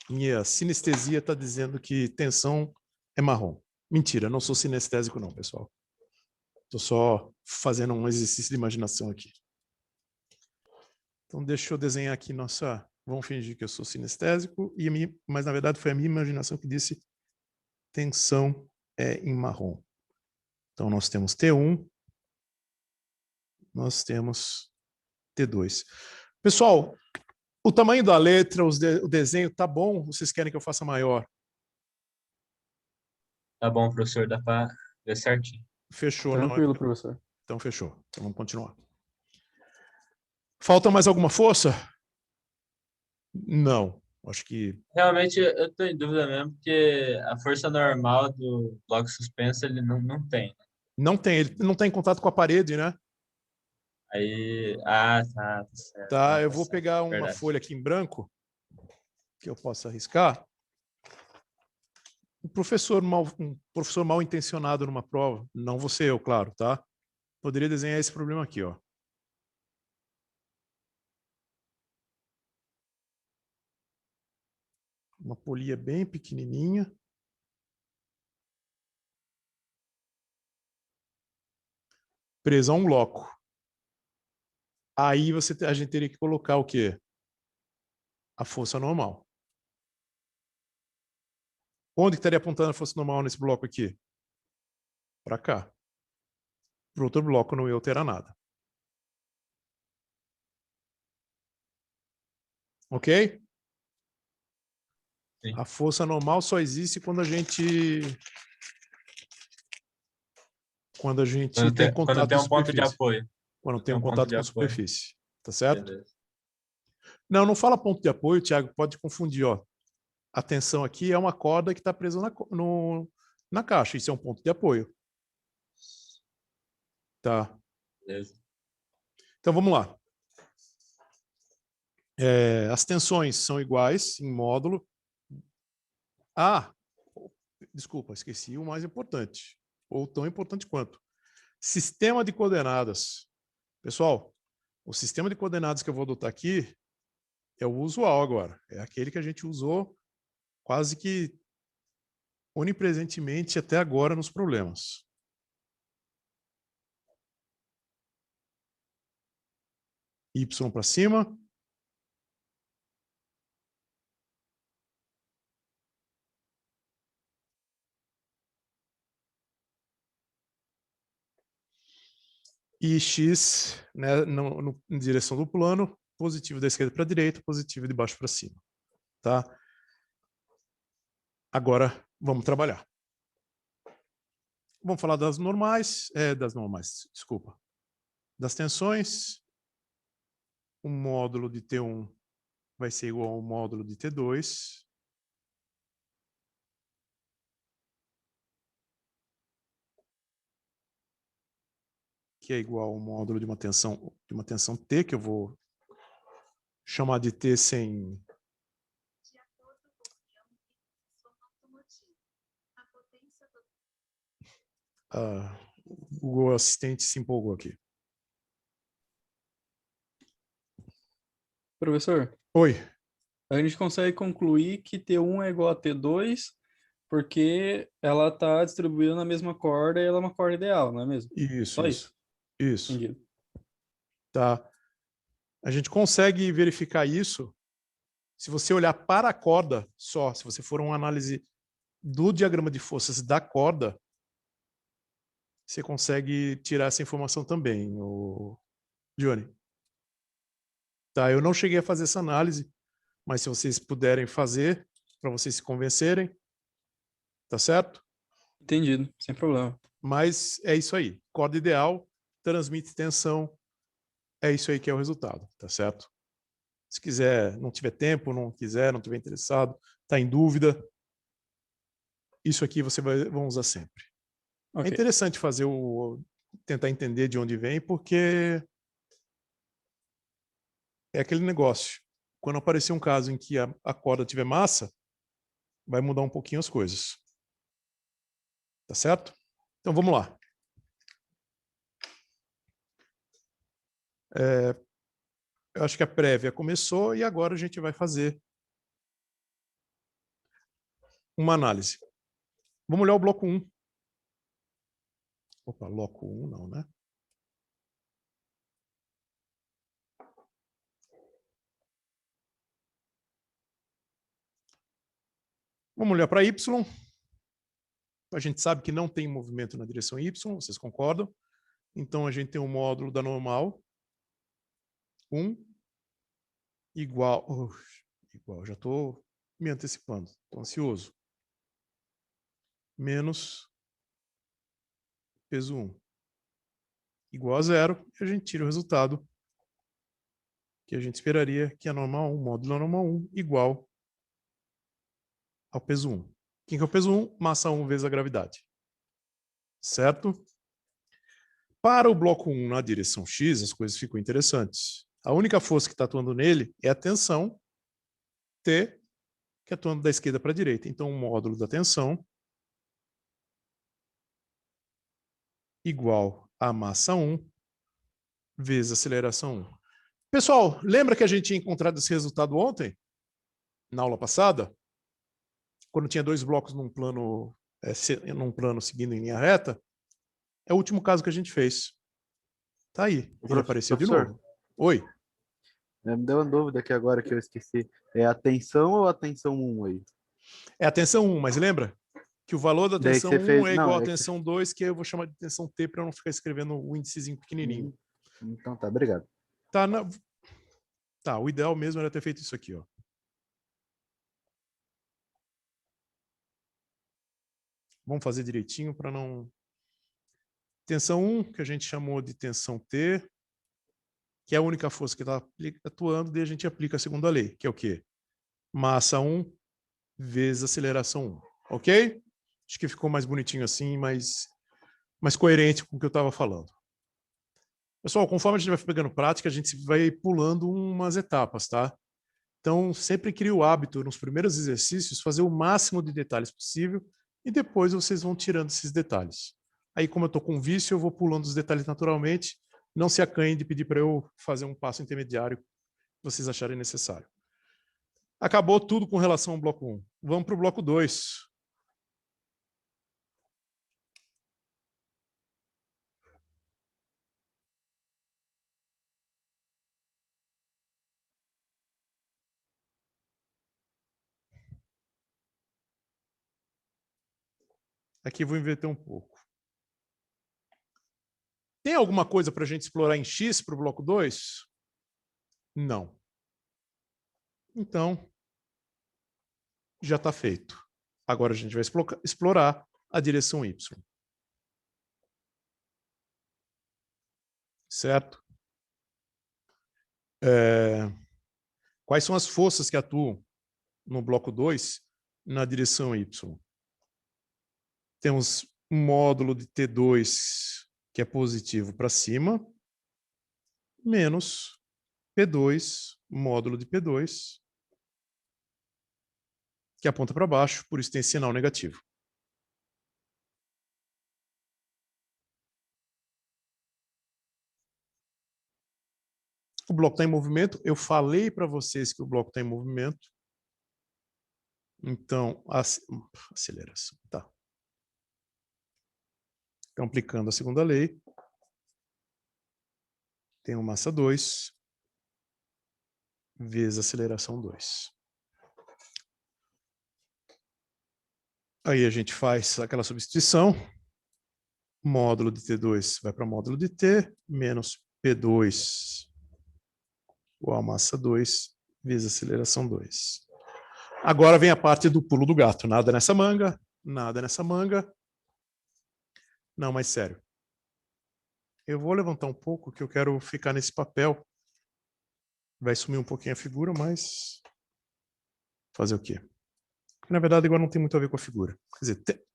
Minha sinestesia está dizendo que tensão é marrom. Mentira, não sou sinestésico não, pessoal. Estou só fazendo um exercício de imaginação aqui. Então, deixa eu desenhar aqui nossa... Vamos fingir que eu sou sinestésico, mas na verdade foi a minha imaginação que disse tensão é em marrom. Então, nós temos T1, nós temos T2. Pessoal, o tamanho da letra, o desenho, tá bom? Vocês querem que eu faça maior? Tá bom, professor, dá para ver certinho. Fechou, não? Tranquilo, professor. Então, fechou. Então, vamos continuar. Falta mais alguma força? Não. Acho que... Realmente, eu tô em dúvida mesmo, porque a força normal do bloco suspenso, ele não tem. Não tem, ele não está em contato com a parede, né? Aí, tá certo. Tá, Não, eu tá vou certo, pegar uma verdade. folha aqui em branco, que eu possa arriscar. Um professor mal intencionado numa prova, não vou ser eu, claro, tá? Poderia desenhar esse problema aqui, ó. Uma polia bem pequenininha. Presa a um bloco. Aí a gente teria que colocar o quê? A força normal. Onde que estaria apontando a força normal nesse bloco aqui? Para cá. Para o outro bloco não ia alterar nada. Ok? Sim. A força normal só existe quando a gente tem Quando contato tem com a um ponto de superfície. apoio. Quando Quando tem tem um um ponto contato de com a apoio. superfície. Tá certo? Beleza. Não, não fala ponto de apoio, Thiago, pode confundir, ó. A tensão aqui é uma corda que está presa na caixa, isso é um ponto de apoio. Tá. Beleza. Então, vamos lá. As tensões são iguais em módulo. Ah, desculpa, esqueci o mais importante, ou tão importante quanto. Sistema de coordenadas. Pessoal, o sistema de coordenadas que eu vou adotar aqui é o usual agora. É aquele que a gente usou quase que onipresentemente até agora nos problemas. Y para cima. E X, né, em direção do plano, positivo da esquerda para a direita, positivo de baixo para cima. Tá? Agora, vamos trabalhar. Vamos falar das normais, desculpa. Das tensões. O módulo de T1 vai ser igual ao módulo de T2. Que é igual ao módulo de uma tensão T, que eu vou chamar de T sem... o Google Assistente se empolgou aqui. Professor, Oi. a gente consegue concluir que T1 é igual a T2 porque ela está distribuída na mesma corda e ela é uma corda ideal, não é mesmo? Isso, Só isso. isso. Isso. Entendido. Tá. A gente consegue verificar isso se você olhar para a corda só, se você for uma análise do diagrama de forças da corda, você consegue tirar essa informação também, Johnny. Tá, eu não cheguei a fazer essa análise, mas se vocês puderem fazer, para vocês se convencerem, tá certo? Entendido, sem problema. Mas é isso aí. Corda ideal, transmite tensão, é isso aí que é o resultado, tá certo? Se quiser, não tiver tempo, não quiser, não tiver interessado, está em dúvida, isso aqui você vai usar sempre. É Ok. interessante tentar entender de onde vem, porque é aquele negócio. Quando aparecer um caso em que a corda tiver massa, vai mudar um pouquinho as coisas. Tá certo? Então vamos lá. Eu acho que a prévia começou e agora a gente vai fazer uma análise. Vamos olhar o bloco 1. Opa, bloco 1 não, né? Vamos olhar para Y. A gente sabe que não tem movimento na direção Y, vocês concordam? Então a gente tem um módulo da normal. 1 igual... igual, já estou me antecipando, estou ansioso. Menos peso 1 igual a 0, e a gente tira o resultado que a gente esperaria, que é normal 1, módulo normal 1, igual ao peso 1. Quem que é o peso 1? Massa 1 vezes a gravidade. Certo? Para o bloco 1 na direção X, as coisas ficam interessantes. A única força que está atuando nele é a tensão T, que é atuando da esquerda para a direita. Então, o módulo da tensão igual a massa 1 vezes a aceleração 1. Pessoal, lembra que a gente tinha encontrado esse resultado ontem? Na aula passada? Quando tinha dois blocos num plano seguindo em linha reta? É o último caso que a gente fez. Tá aí. Ele apareceu de Professor, novo. Oi. me deu uma dúvida aqui agora que eu esqueci. É a tensão ou a tensão 1 aí? É a tensão 1, mas lembra que o valor da Daí que tensão você 1 fez. é Não, igual à é que tensão 2, que eu vou chamar de tensão T para não ficar escrevendo o índicezinho pequenininho. Então tá, obrigado. Tá, tá, o ideal mesmo era ter feito isso aqui, ó. Vamos fazer direitinho para não... Tensão 1, que a gente chamou de tensão T. que é a única força que está atuando, daí a gente aplica a segunda lei, que é o quê? Massa 1 vezes aceleração 1. Ok? Acho que ficou mais bonitinho assim, mais coerente com o que eu estava falando. Pessoal, conforme a gente vai pegando prática, a gente vai pulando umas etapas, tá? Então, sempre crie o hábito, nos primeiros exercícios, fazer o máximo de detalhes possível e depois vocês vão tirando esses detalhes. Aí, como eu estou com vício, eu vou pulando os detalhes naturalmente. Não se acanhem de pedir para eu fazer um passo intermediário que vocês acharem necessário. Acabou tudo com relação ao bloco 1. Vamos para o bloco 2. Aqui vou inverter um pouco. Tem alguma coisa para a gente explorar em X para o bloco 2? Não. Então, já está feito. Agora a gente vai explorar a direção Y. Certo? Quais são as forças que atuam no bloco 2 na direção Y? Temos um módulo de T2 que é positivo para cima, menos P2, módulo de P2, que aponta para baixo, por isso tem sinal negativo. O bloco está em movimento. Eu falei para vocês que o bloco está em movimento. Então, aceleração. Tá. Então, aplicando a segunda lei. Tenho massa 2 vezes aceleração 2. Aí a gente faz aquela substituição. Módulo de T2 vai para módulo de T, menos P2 igual a massa 2 vezes aceleração 2. Agora vem a parte do pulo do gato. Nada nessa manga, nada nessa manga. Não, mas sério. Eu vou levantar um pouco que eu quero ficar nesse papel. Vai sumir um pouquinho a figura, mas fazer o quê? Porque, na verdade, agora não tem muito a ver com a figura. Quer dizer,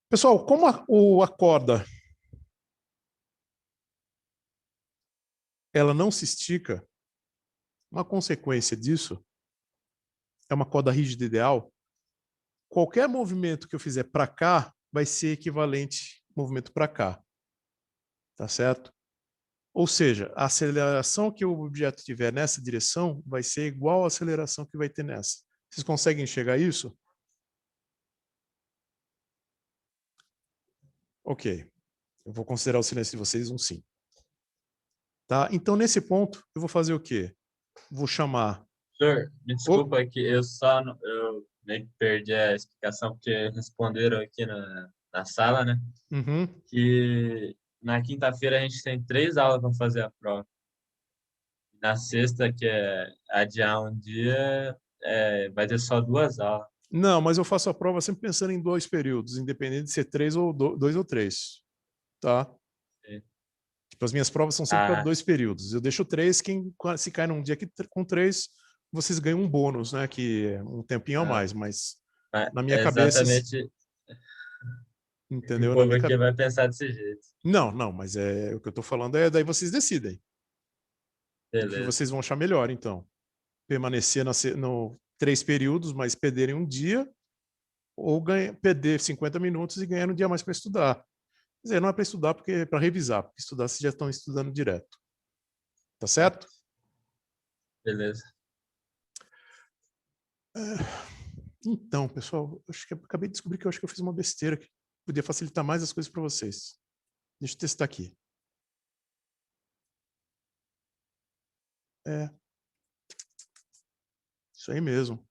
pessoal, como a corda ela não se estica, uma consequência disso é uma corda rígida ideal. Qualquer movimento que eu fizer para cá vai ser equivalente ao movimento para cá. Tá certo? Ou seja, a aceleração que o objeto tiver nessa direção vai ser igual à aceleração que vai ter nessa. Vocês conseguem enxergar isso? Ok. Eu vou considerar o silêncio de vocês um sim. Tá? Então, nesse ponto, eu vou fazer o quê? Vou chamar... Senhor, me desculpa que eu meio que perdi a explicação, porque responderam aqui na sala, né? Uhum. Que na quinta-feira a gente tem 3 aulas para fazer a prova. Na sexta, que é adiar um dia, vai ter só 2 aulas. Não, mas eu faço a prova sempre pensando em 2 períodos, independente de ser 3 ou 2 ou 3. Tá? Sim. Tipo, as minhas provas são sempre para Ah, 2 períodos. Eu deixo 3, se cai num dia com 3, vocês ganham um bônus, né? Que é um tempinho a mais, mas na minha é cabeça... exatamente o Entendeu? Na povo minha aqui cabeça... vai pensar desse jeito. Não, mas o que eu estou falando é daí vocês decidem. O que Beleza. vocês vão achar melhor, então. Permanecer no 3 períodos, mas perderem um dia, ou perder 50 minutos e ganhar um dia mais para estudar. Quer dizer, não é para estudar, porque é para revisar, porque estudar vocês já estão estudando direto. Tá certo? Beleza. Então, pessoal, acho que eu acabei de descobrir que eu acho que eu fiz uma besteira que podia facilitar mais as coisas para vocês. Deixa eu testar aqui. Isso aí mesmo.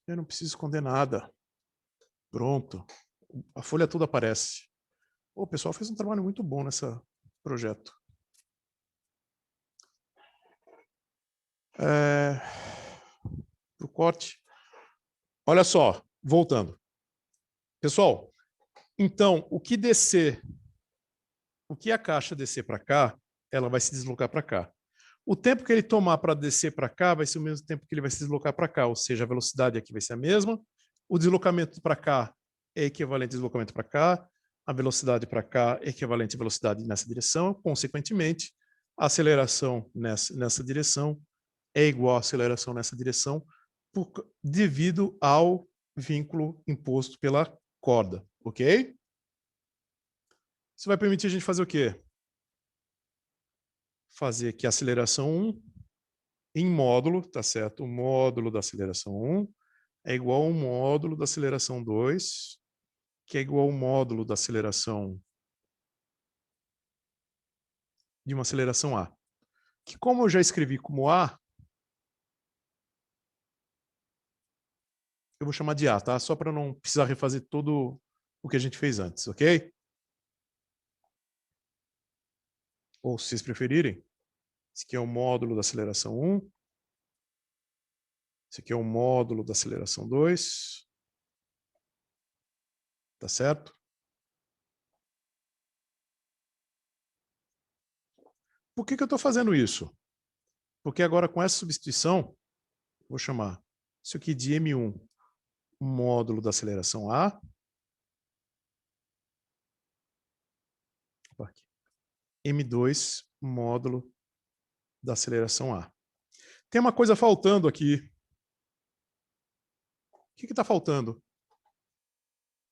Eu não preciso esconder nada. Pronto. A folha toda aparece. O pessoal fez um trabalho muito bom nesse projeto. o corte. Olha só, voltando. Pessoal, então, o que a caixa descer para cá, ela vai se deslocar para cá. O tempo que ele tomar para descer para cá vai ser o mesmo tempo que ele vai se deslocar para cá, ou seja, a velocidade aqui vai ser a mesma. O deslocamento para cá é equivalente ao deslocamento para cá. A velocidade para cá é equivalente à velocidade nessa direção. Consequentemente, a aceleração nessa direção é igual à aceleração nessa direção devido ao vínculo imposto pela corda, ok? Isso vai permitir a gente fazer o quê? Fazer aqui a aceleração 1 em módulo, tá certo? O módulo da aceleração 1 é igual ao módulo da aceleração 2, que é igual ao módulo da aceleração de uma aceleração A. Que como eu já escrevi como A, eu vou chamar de A, tá? Só para não precisar refazer todo o que a gente fez antes, ok? Ou se vocês preferirem, esse aqui é o módulo da aceleração 1, esse aqui é o módulo da aceleração 2, tá certo? Por que eu estou fazendo isso? Porque agora com essa substituição, vou chamar isso aqui de M1, módulo da aceleração A. Opa, aqui. M2, módulo da aceleração A. Tem uma coisa faltando aqui. O que está faltando?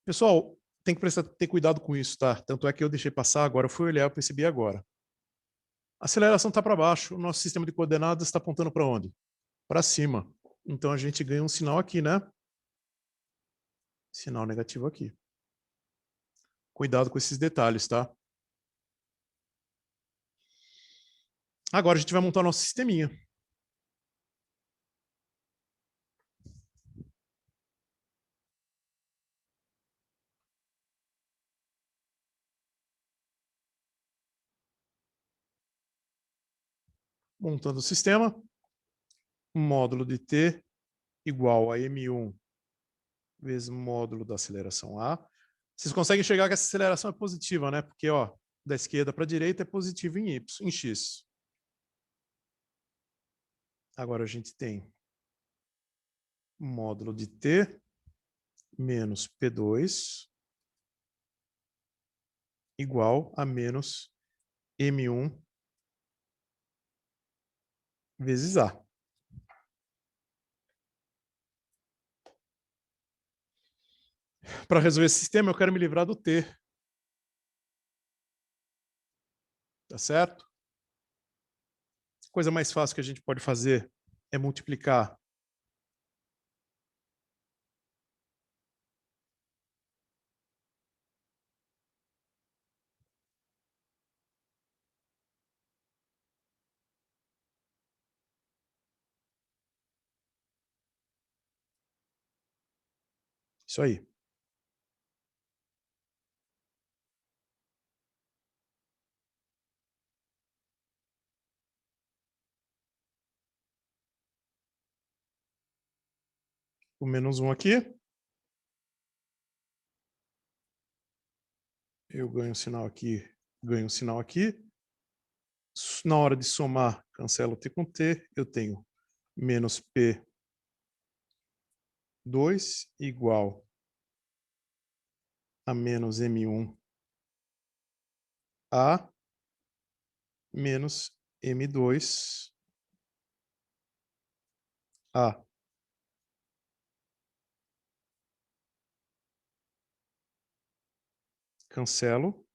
Pessoal, tem que ter cuidado com isso, tá? Tanto é que eu deixei passar, agora eu fui olhar, eu percebi agora. A aceleração está para baixo, o nosso sistema de coordenadas está apontando para onde? Para cima. Então a gente ganha um sinal aqui, né? Sinal negativo aqui. Cuidado com esses detalhes, tá? Agora a gente vai montar nosso sisteminha. Montando o sistema, módulo de T igual a M1 vezes módulo da aceleração A. Vocês conseguem enxergar que essa aceleração é positiva, né? Porque, ó, da esquerda para a direita é positivo em Y, em X. Agora a gente tem módulo de T menos P2 igual a menos M1 vezes A. Para resolver esse sistema, eu quero me livrar do T. Tá certo? A coisa mais fácil que a gente pode fazer é multiplicar isso aí. O menos 1 aqui. Eu ganho um sinal aqui, ganho um sinal aqui. Na hora de somar, cancelo T com T, eu tenho menos P2 igual a menos M1 A menos M2 A. Cancelo.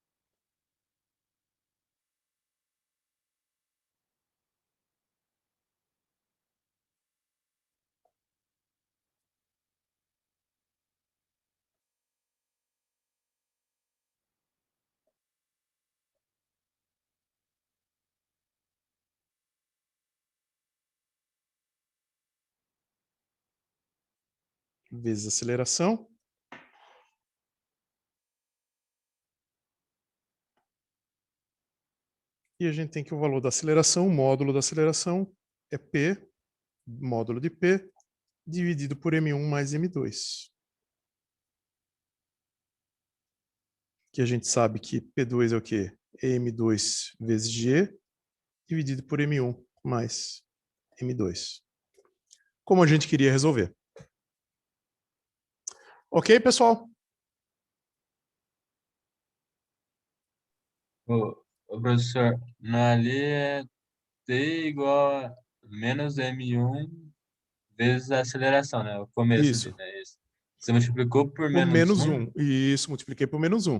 Vezes aceleração. E a gente tem que o valor da aceleração, o módulo da aceleração é P, módulo de P, dividido por M1 mais M2. Que a gente sabe que P2 é o quê? M2 vezes G, dividido por M1 mais M2. Como a gente queria resolver. Ok, pessoal? O professor, ali é T igual a menos M1 vezes a aceleração, né? O começo Isso. ali, né? Isso. Você multiplicou por Por menos menos 1. 1. Isso, multipliquei por menos 1.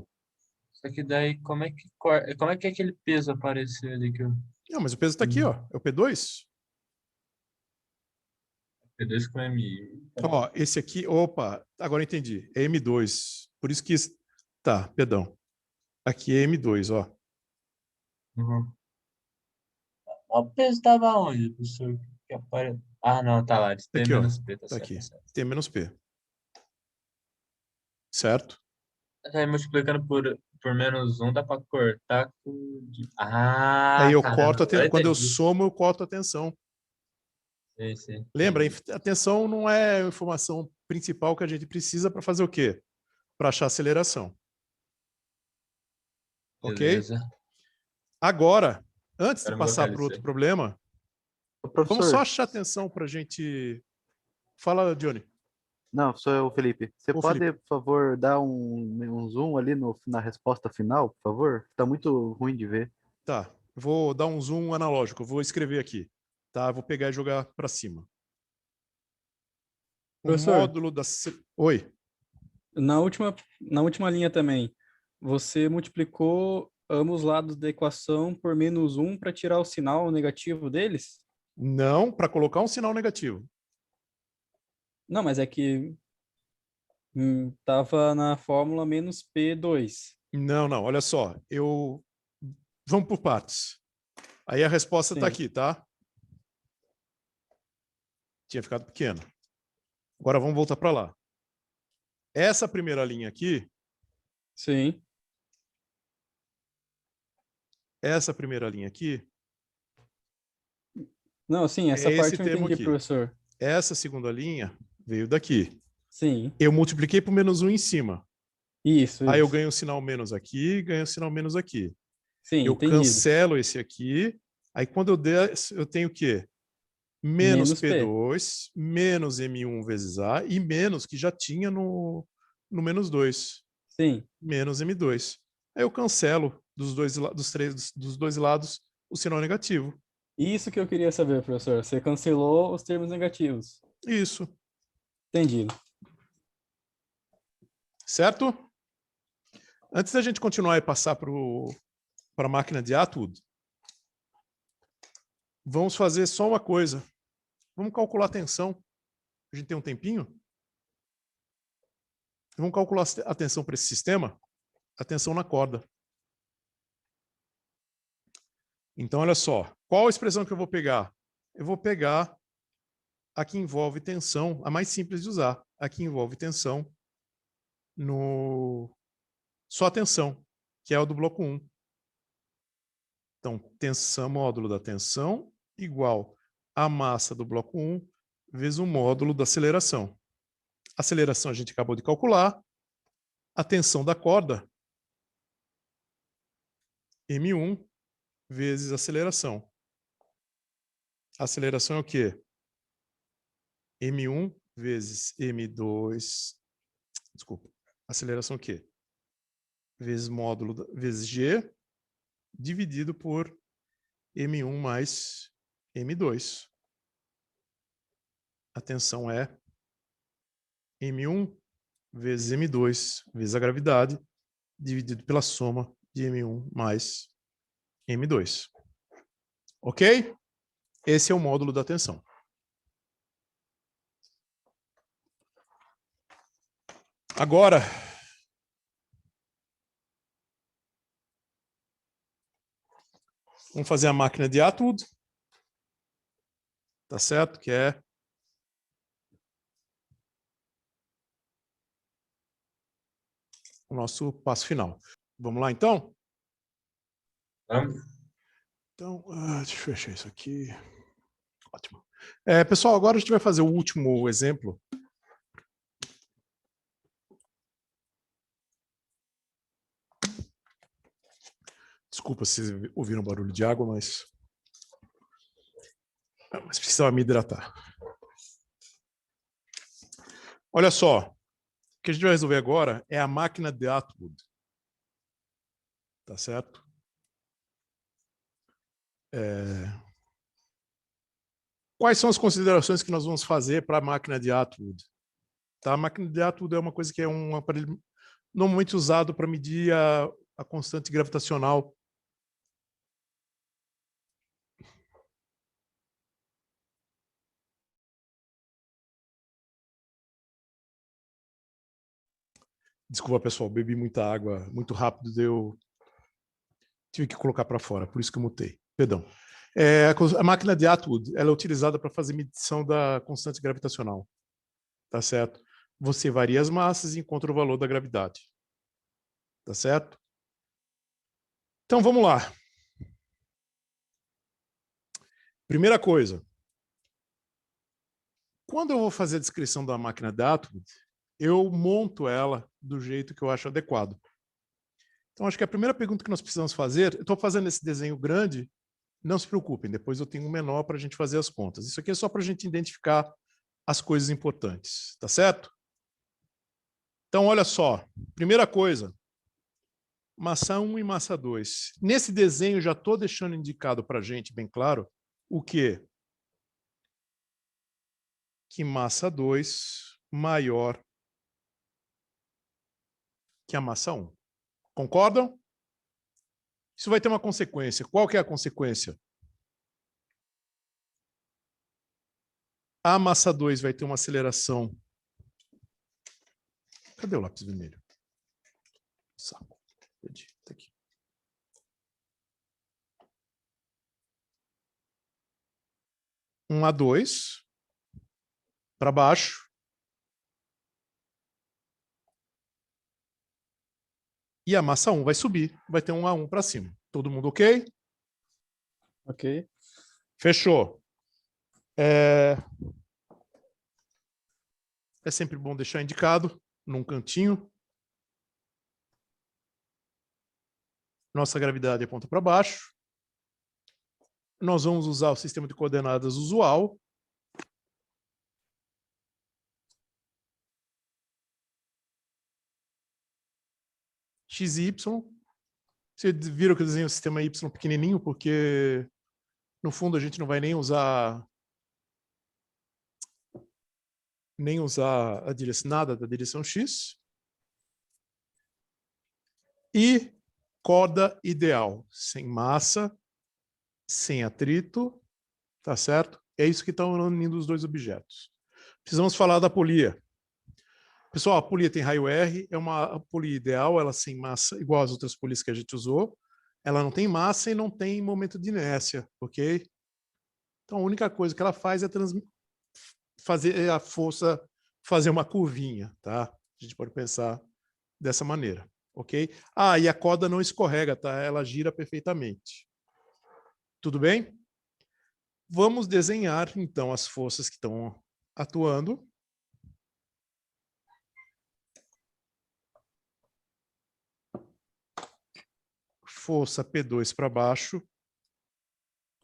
Só que daí, como é que aquele peso apareceu ali que eu... Não, mas o peso está aqui, ó. É o P2. P2 com M. Ó, esse aqui, opa, agora eu entendi. É M2. Por isso que... Tá, perdão. Aqui é M2, ó. Uhum. O peso estava onde, professor? Ah, não, tá lá. De Tá T aqui, ó. menos P, tá Tá certo, aqui. tá certo. T menos P. Certo? Aí multiplicando por menos 1 dá pra cortar com... Aí Ah, eu caramba, corto, agora eu quando eu entendi. somo, eu corto a tensão. Sim, sim, Lembra, entendi. a tensão não é a informação principal que a gente precisa para fazer o quê? Para achar aceleração. Ok? Beleza. Agora, antes de Agora eu me passar para o outro localizei. problema, Ô, vamos só professor, achar atenção para a gente... Fala, Johnny. não, sou eu, Felipe. Você Ô, pode, Felipe. por favor, dar um zoom ali na resposta final, por favor? Tá muito ruim de ver. Tá, vou dar um zoom analógico, vou escrever aqui. Tá, vou pegar e jogar para cima. O Professor, módulo da... Oi. na última linha também, você multiplicou ambos os lados da equação por menos 1 para tirar o sinal negativo deles? Não, para colocar um sinal negativo. Não, mas é que tava na fórmula menos P2. Não, não, olha só. Vamos por partes. Aí a resposta está Sim, aqui, tá? Tinha ficado pequeno. Agora vamos voltar para lá. Essa primeira linha aqui, sim. essa primeira linha aqui, Não, sim, é essa esse parte eu termo entendi, aqui. professor. Essa segunda linha veio daqui. Sim, Eu multipliquei por menos 1 em cima. isso, Aí eu isso. ganho um sinal menos aqui, ganho um sinal menos aqui. Sim, Eu entendido. cancelo esse aqui. Aí quando eu der, eu tenho o quê? Menos Menos P. P2, menos M1 vezes A, e menos, que já tinha no menos 2, Sim. menos M2. Aí eu cancelo dos dois lados o sinal negativo. Isso que eu queria saber, professor. Você cancelou os termos negativos. Isso, Entendido. certo? Antes da gente continuar e passar para a máquina de Atwood, vamos fazer só uma coisa. Vamos calcular a tensão. A gente tem um tempinho? Vamos calcular a tensão para esse sistema? A tensão na corda. Então, olha só. Qual a expressão que eu vou pegar? Eu vou pegar a que envolve tensão, a mais simples de usar. A que envolve tensão no... Só a tensão, que é o do bloco 1. Então, tensão, módulo da tensão igual a massa do bloco 1 vezes o módulo da aceleração. A aceleração a gente acabou de calcular. A tensão da corda, M1 vezes a aceleração. A aceleração é o quê? M1 vezes M2... Desculpa. Aceleração é o quê? Vezes módulo, vezes G, dividido por M1 mais M2. A tensão é M1 vezes M2 vezes a gravidade, dividido pela soma de M1 mais M2. Ok? Esse é o módulo da tensão. Agora, vamos fazer a máquina de Atwood. Tá certo? Que é o nosso passo final. Vamos lá, então? Vamos? Então, deixa eu fechar isso aqui. Ótimo. Pessoal, agora a gente vai fazer o último exemplo. Desculpa se ouviram barulho de água, mas precisava me hidratar. Olha só, o que a gente vai resolver agora é a máquina de Atwood. Tá certo? Quais são as considerações que nós vamos fazer para a máquina de Atwood? Tá? A máquina de Atwood é uma coisa que é um aparelho normalmente usado para medir a constante gravitacional. Desculpa, pessoal, bebi muita água muito rápido, eu tive que colocar para fora, por isso que eu mutei. Perdão. A máquina de Atwood ela é utilizada para fazer medição da constante gravitacional. Tá certo? Você varia as massas e encontra o valor da gravidade. Tá certo? Então, vamos lá. Primeira coisa. Quando eu vou fazer a descrição da máquina de Atwood, eu monto ela do jeito que eu acho adequado. Então, acho que a primeira pergunta que nós precisamos fazer, eu estou fazendo esse desenho grande, não se preocupem, depois eu tenho um menor para a gente fazer as contas. Isso aqui é só para a gente identificar as coisas importantes, tá certo? Então, olha só, primeira coisa, massa 1 e massa 2. Nesse desenho, já estou deixando indicado para a gente, bem claro, o quê? Que massa 2 maior que a massa 1. Concordam? Isso vai ter uma consequência. Qual que é a consequência? A massa 2 vai ter uma aceleração. Cadê o lápis vermelho? Saco. Perdi. Tá aqui. Um A2 para baixo. E a massa 1 vai subir. Vai ter um A1 para cima. Todo mundo ok? Ok. Fechou. É sempre bom deixar indicado num cantinho. Nossa gravidade aponta para baixo. Nós vamos usar o sistema de coordenadas usual. X e Y. Vocês viram que eu desenhei o sistema Y pequenininho, porque no fundo a gente não vai nem usar a direção, nada da direção X. E corda ideal, sem massa, sem atrito, tá certo? É isso que estão unindo os dois objetos. Precisamos falar da polia. Pessoal, a polia tem raio R, é uma polia ideal, ela sem massa, igual as outras polias que a gente usou. Ela não tem massa e não tem momento de inércia, ok? Então a única coisa que ela faz é fazer a força fazer uma curvinha, tá? A gente pode pensar dessa maneira, ok? E a corda não escorrega, tá? Ela gira perfeitamente. Tudo bem? Vamos desenhar, então, as forças que estão atuando. Força P2 para baixo.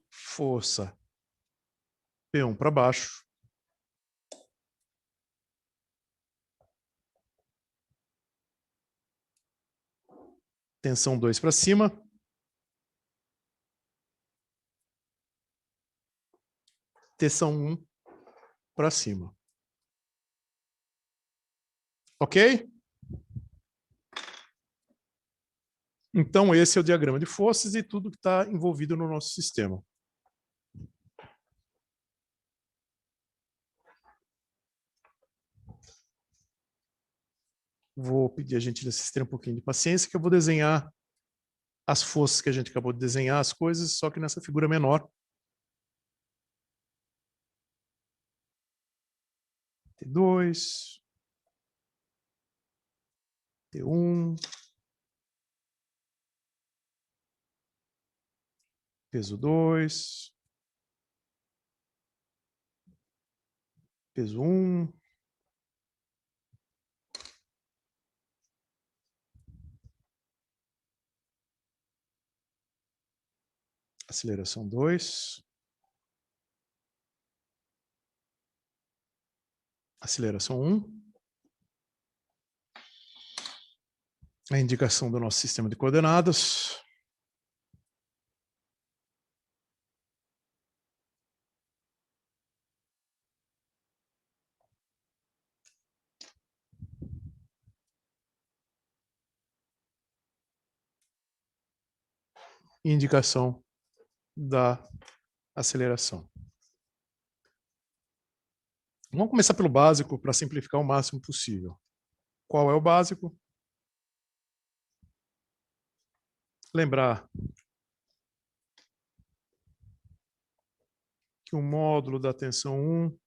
Força P1 para baixo. Tensão 2 para cima. Tensão 1 para cima. Ok? Então, esse é o diagrama de forças e tudo que está envolvido no nosso sistema. Vou pedir a gentileza de ter um pouquinho de paciência, que eu vou desenhar as forças que a gente acabou de desenhar, as coisas, só que nessa figura menor. T2, T1, peso 2, Peso 1. Aceleração 2. Aceleração 1. A indicação do nosso sistema de coordenadas. Indicação da aceleração. Vamos começar pelo básico para simplificar o máximo possível. Qual é o básico? Lembrar que o módulo da tensão 1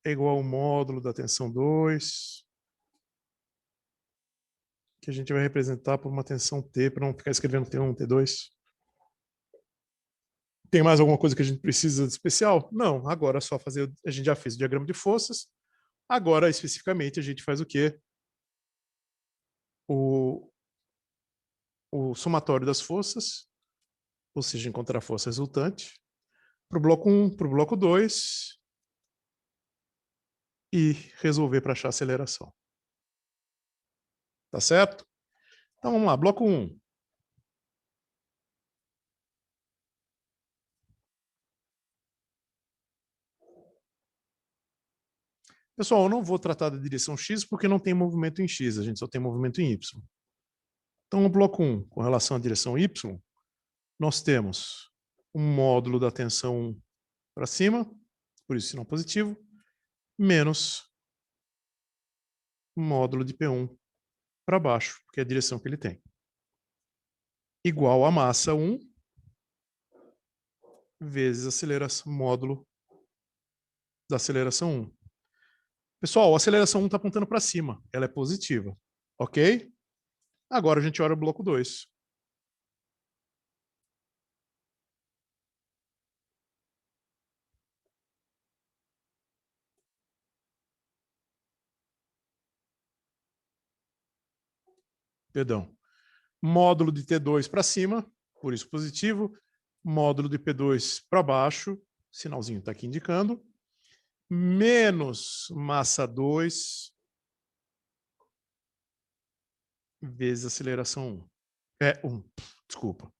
é igual ao módulo da tensão 2, que a gente vai representar por uma tensão T, para não ficar escrevendo T1, T2. Tem mais alguma coisa que a gente precisa de especial? Não, agora é só fazer, a gente já fez o diagrama de forças, agora especificamente a gente faz o quê? O somatório das forças, ou seja, encontrar a força resultante, para o bloco 1, para o bloco 2, e resolver para achar a aceleração. Tá certo? Então vamos lá, bloco 1. Pessoal, eu não vou tratar da direção X porque não tem movimento em X, a gente só tem movimento em Y. Então, no bloco 1, com relação à direção Y, nós temos um módulo da tensão 1 para cima, por isso sinal positivo, menos um módulo de P1 para baixo, que é a direção que ele tem. Igual a massa 1 vezes aceleração, módulo da aceleração 1. Pessoal, a aceleração 1 está apontando para cima, ela é positiva, ok? Agora a gente olha o bloco 2. Perdão. Módulo de T2 para cima, por isso positivo. Módulo de P2 para baixo, sinalzinho está aqui indicando. Menos massa 2 vezes aceleração 1. 1, desculpa.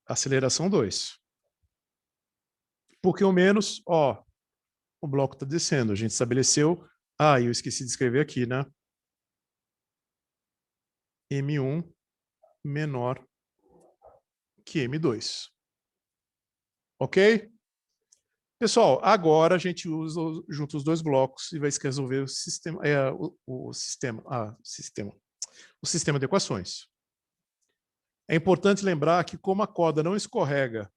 Aceleração 2. Por que o menos? Ó, o bloco está descendo. A gente estabeleceu... Ah, eu esqueci de escrever aqui, né? M1 menor que M2. Ok? Pessoal, agora a gente usa junto os dois blocos e vai resolver o sistema, o sistema de equações. É importante lembrar que como a corda não escorrega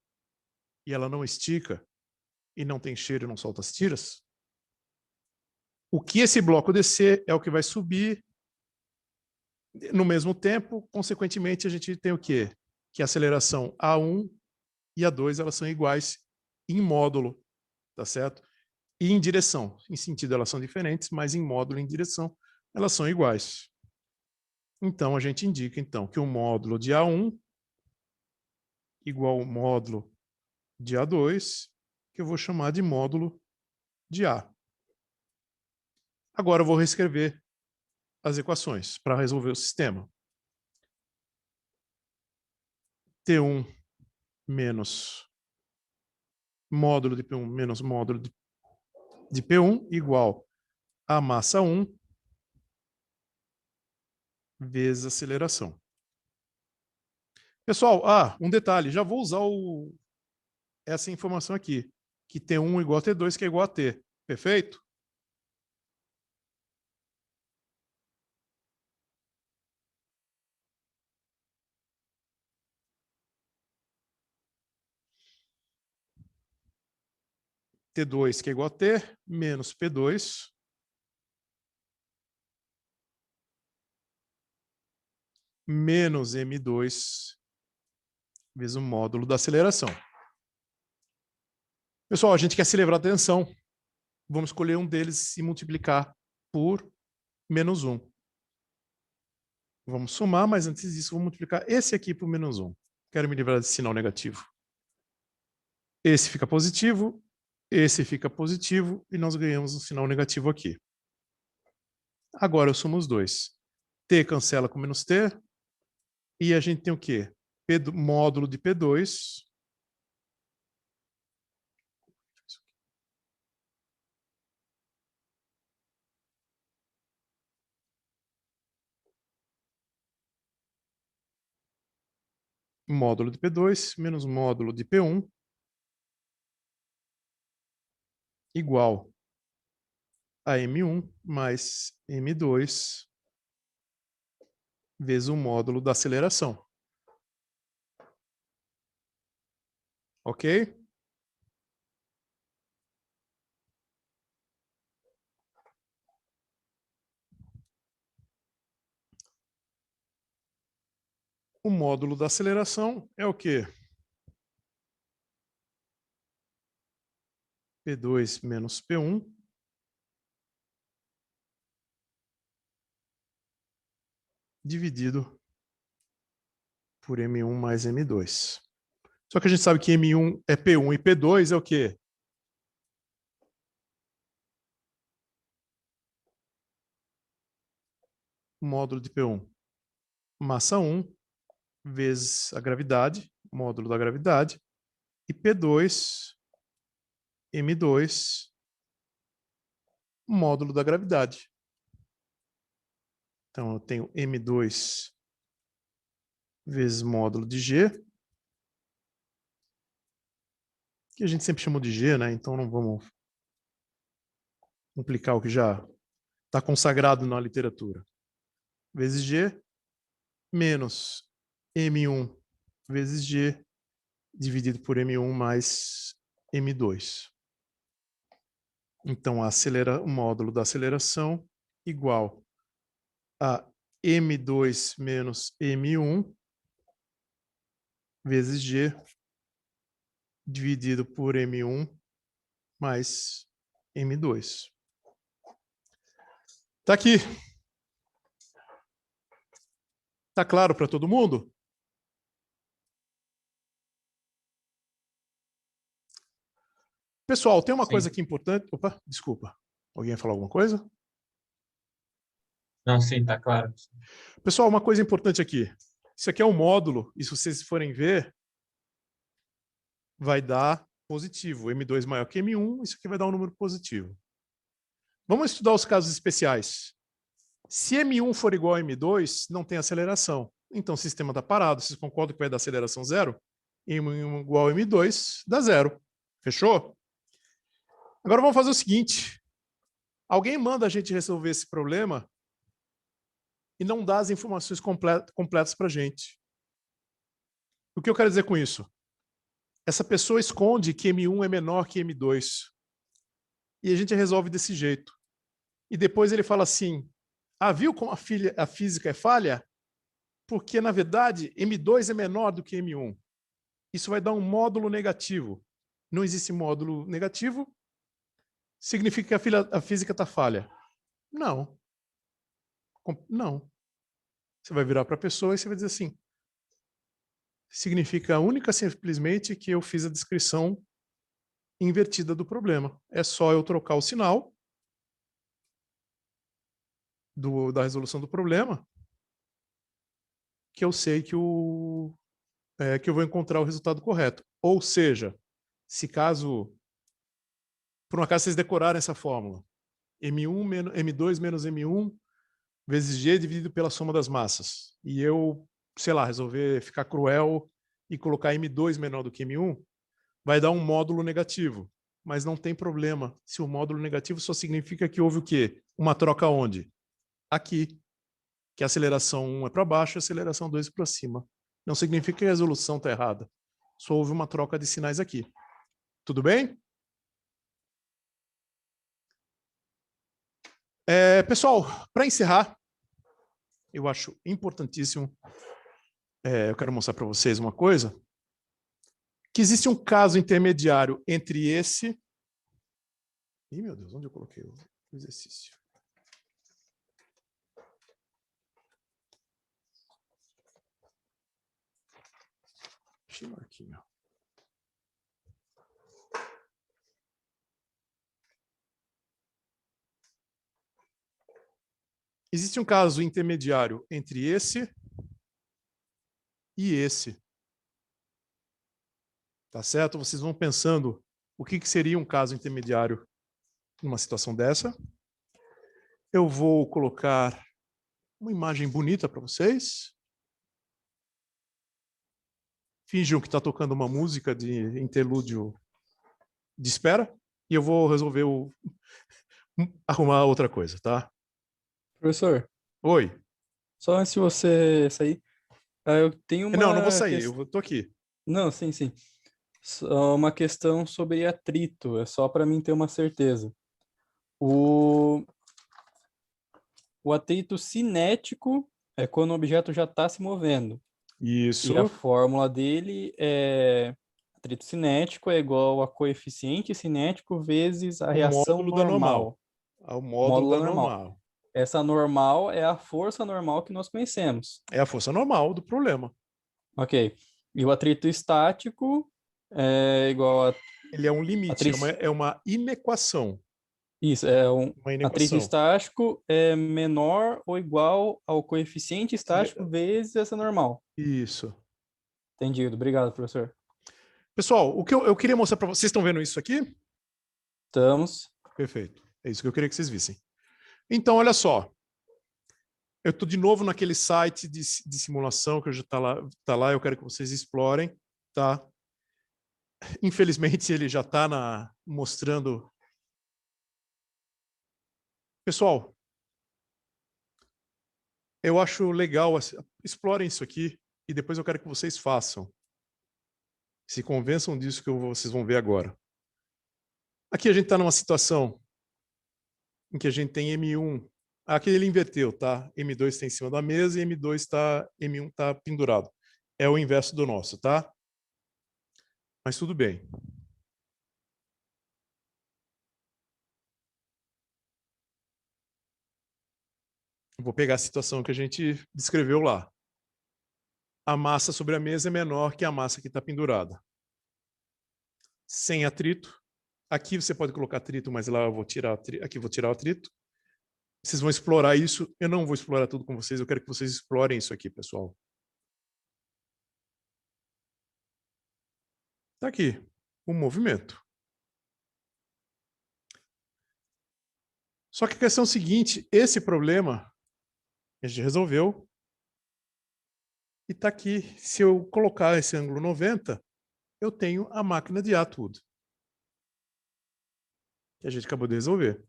e ela não estica e não tem cheiro e não solta as tiras, o que esse bloco descer é o que vai subir no mesmo tempo. Consequentemente, a gente tem o quê? Que a aceleração A1 e A2 elas são iguais em módulo, tá certo? E em direção. Em sentido, elas são diferentes, mas em módulo e em direção, elas são iguais. Então, a gente indica então que o módulo de A1 igual ao módulo de A2, que eu vou chamar de módulo de A. Agora eu vou reescrever as equações para resolver o sistema. T1 menos módulo de P1 menos módulo de P1 igual a massa 1 vezes aceleração. Pessoal, um detalhe, já vou usar essa informação aqui, que T1 igual a T2, que é igual a T. Perfeito? T2, que é igual a T, menos P2, menos M2, vezes o módulo da aceleração. Pessoal, a gente quer se livrar da tensão. Vamos escolher um deles e multiplicar por menos 1. Vamos somar, mas antes disso, vou multiplicar esse aqui por menos 1. Quero me livrar desse sinal negativo. Esse fica positivo, esse fica positivo, e nós ganhamos um sinal negativo aqui. Agora eu somo os dois. T cancela com menos T, e a gente tem o quê? Módulo de P2. Módulo de P2 menos módulo de P1 igual a M1 mais M2 vezes o módulo da aceleração. Ok? O módulo da aceleração é o quê? P2 menos P1 dividido por M1 mais M2. Só que a gente sabe que M1 é P1 e P2 é o quê? O módulo de P1. Massa 1 vezes a gravidade, módulo da gravidade, e P2, M2, módulo da gravidade. Então, eu tenho M2 vezes módulo de G, que a gente sempre chamou de G, né? Então, não vamos complicar o que já está consagrado na literatura. Vezes G, menos M1 vezes G, dividido por M1 mais M2. Então, o módulo da aceleração igual a M2 menos M1 vezes G, dividido por M1 mais M2. Tá aqui. Tá claro para todo mundo? Pessoal, tem uma coisa aqui importante. Opa, desculpa. Alguém ia falar alguma coisa? Não, sim, tá claro. Pessoal, uma coisa importante aqui. Isso aqui é um módulo, e se vocês forem ver, vai dar positivo. M2 maior que M1, isso aqui vai dar um número positivo. Vamos estudar os casos especiais. Se M1 for igual a M2, não tem aceleração. Então, o sistema está parado. Vocês concordam que vai dar aceleração zero? M1 igual a M2, dá zero. Fechou? Agora vamos fazer o seguinte. Alguém manda a gente resolver esse problema e não dá as informações completas para a gente. O que eu quero dizer com isso? Essa pessoa esconde que M1 é menor que M2. E a gente resolve desse jeito. E depois ele fala assim, viu como a física é falha? Porque, na verdade, M2 é menor do que M1. Isso vai dar um módulo negativo. Não existe módulo negativo, significa que a física está falha. Não. Não. Você vai virar para a pessoa e você vai dizer assim, significa única e simplesmente que eu fiz a descrição invertida do problema. É só eu trocar o sinal da resolução do problema que eu sei que eu vou encontrar o resultado correto. Ou seja, se caso, por um acaso vocês decorarem essa fórmula, M2 menos M1 vezes G dividido pela soma das massas, e eu, sei lá, resolver ficar cruel e colocar M2 menor do que M1, vai dar um módulo negativo. Mas não tem problema se o módulo negativo só significa que houve o quê? Uma troca onde? Aqui. Que a aceleração 1 é para baixo e a aceleração 2 é para cima. Não significa que a resolução está errada. Só houve uma troca de sinais aqui. Tudo bem? Pessoal, para encerrar, eu acho importantíssimo, eu quero mostrar para vocês uma coisa. que existe um caso intermediário entre esse... Ih, meu Deus, onde eu coloquei o exercício? Achei marquinho. Existe um caso intermediário entre esse e esse. Tá certo? Vocês vão pensando o que seria um caso intermediário numa situação dessa. Eu vou colocar uma imagem bonita para vocês. Finjam que está tocando uma música de interlúdio de espera e eu vou resolver arrumar outra coisa, tá? Professor, Oi. só antes de você sair, eu tenho Não, não vou uma sair, questão. tô aqui. Não, sim, sim. Só uma questão sobre atrito, é só para mim ter uma certeza. O, o atrito cinético é quando o objeto já está se movendo. Isso. E a fórmula dele é atrito cinético é igual a coeficiente cinético vezes a O reação módulo da normal. normal. O módulo da normal. Essa normal é a força normal que nós conhecemos. É a força normal do problema. Ok. E o atrito estático é igual a Ele é um limite, atrito... é uma inequação. Isso, é um Uma atrito inequação. estático é menor ou igual ao coeficiente estático vezes essa normal. Isso. Entendido. Obrigado, professor. Pessoal, o que eu queria mostrar para vocês, estão vendo isso aqui? Estamos. Perfeito. É isso que eu queria que vocês vissem. Então, olha só. Eu estou de novo naquele site de simulação que já está lá, eu quero que vocês explorem, tá? Infelizmente, ele já está mostrando... Pessoal, eu acho legal, explorem isso aqui e depois eu quero que vocês façam. Se convençam disso que vocês vão ver agora. Aqui a gente está numa situação em que a gente tem M1. Aqui ele inverteu, tá? M2 está em cima da mesa e M1 está pendurado. É o inverso do nosso, tá? Mas tudo bem. Vou pegar a situação que a gente descreveu lá. A massa sobre a mesa é menor que a massa que está pendurada. Sem atrito. Aqui você pode colocar atrito, mas lá eu vou tirar aqui eu vou tirar o atrito. Vocês vão explorar isso. Eu não vou explorar tudo com vocês. Eu quero que vocês explorem isso aqui, pessoal. Está aqui o movimento. Só que a questão é a seguinte, esse problema a gente resolveu e está aqui. Se eu colocar esse ângulo 90, eu tenho a máquina de Atwood, que a gente acabou de resolver.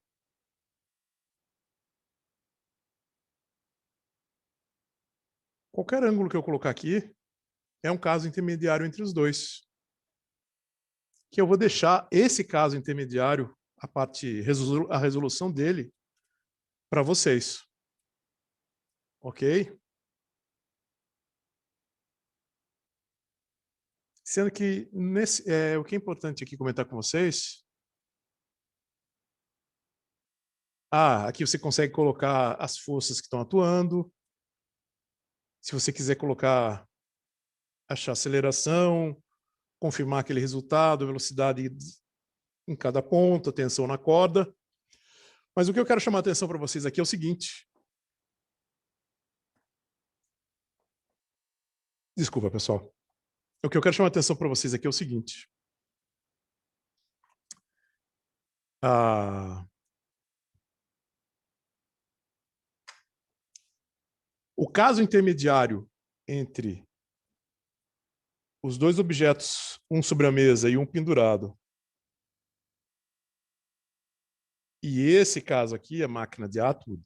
Qualquer ângulo que eu colocar aqui é um caso intermediário entre os dois. Que eu vou deixar esse caso intermediário, a resolução dele, para vocês. Ok? Sendo que o que é importante aqui comentar com vocês... aqui você consegue colocar as forças que estão atuando. Se você quiser colocar, achar aceleração, confirmar aquele resultado, velocidade em cada ponto, tensão na corda. Mas o que eu quero chamar a atenção para vocês aqui é o seguinte. Desculpa, pessoal. O que eu quero chamar a atenção para vocês aqui é o seguinte. O caso intermediário entre os dois objetos, um sobre a mesa e um pendurado, e esse caso aqui, a máquina de Atwood,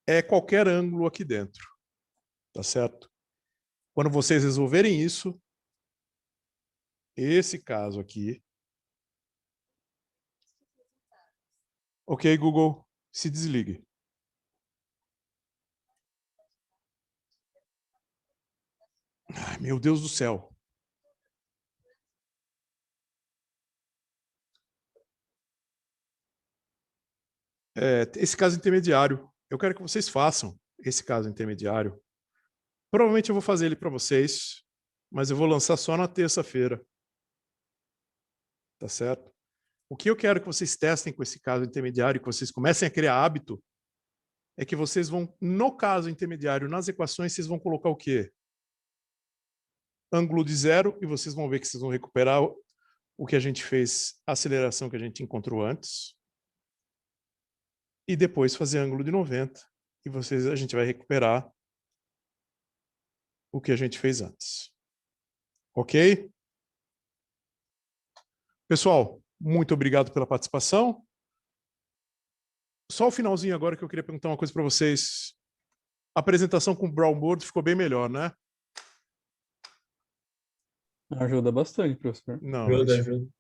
é qualquer ângulo aqui dentro. Tá certo? Quando vocês resolverem isso, esse caso aqui... Ok, Google, se desligue. Ai, meu Deus do céu. Esse caso intermediário, eu quero que vocês façam esse caso intermediário. Provavelmente eu vou fazer ele para vocês, mas eu vou lançar só na terça-feira. Tá certo? O que eu quero que vocês testem com esse caso intermediário, que vocês comecem a criar hábito, é que vocês vão, no caso intermediário, nas equações, vocês vão colocar o quê? Ângulo de zero, e vocês vão ver que vocês vão recuperar o que a gente fez, a aceleração que a gente encontrou antes. E depois fazer ângulo de 90, e a gente vai recuperar o que a gente fez antes. Ok? Pessoal, muito obrigado pela participação. Só o finalzinho agora que eu queria perguntar uma coisa para vocês. A apresentação com o brown board ficou bem melhor, né? Ajuda bastante, professor. Não, Ajuda, ajuda.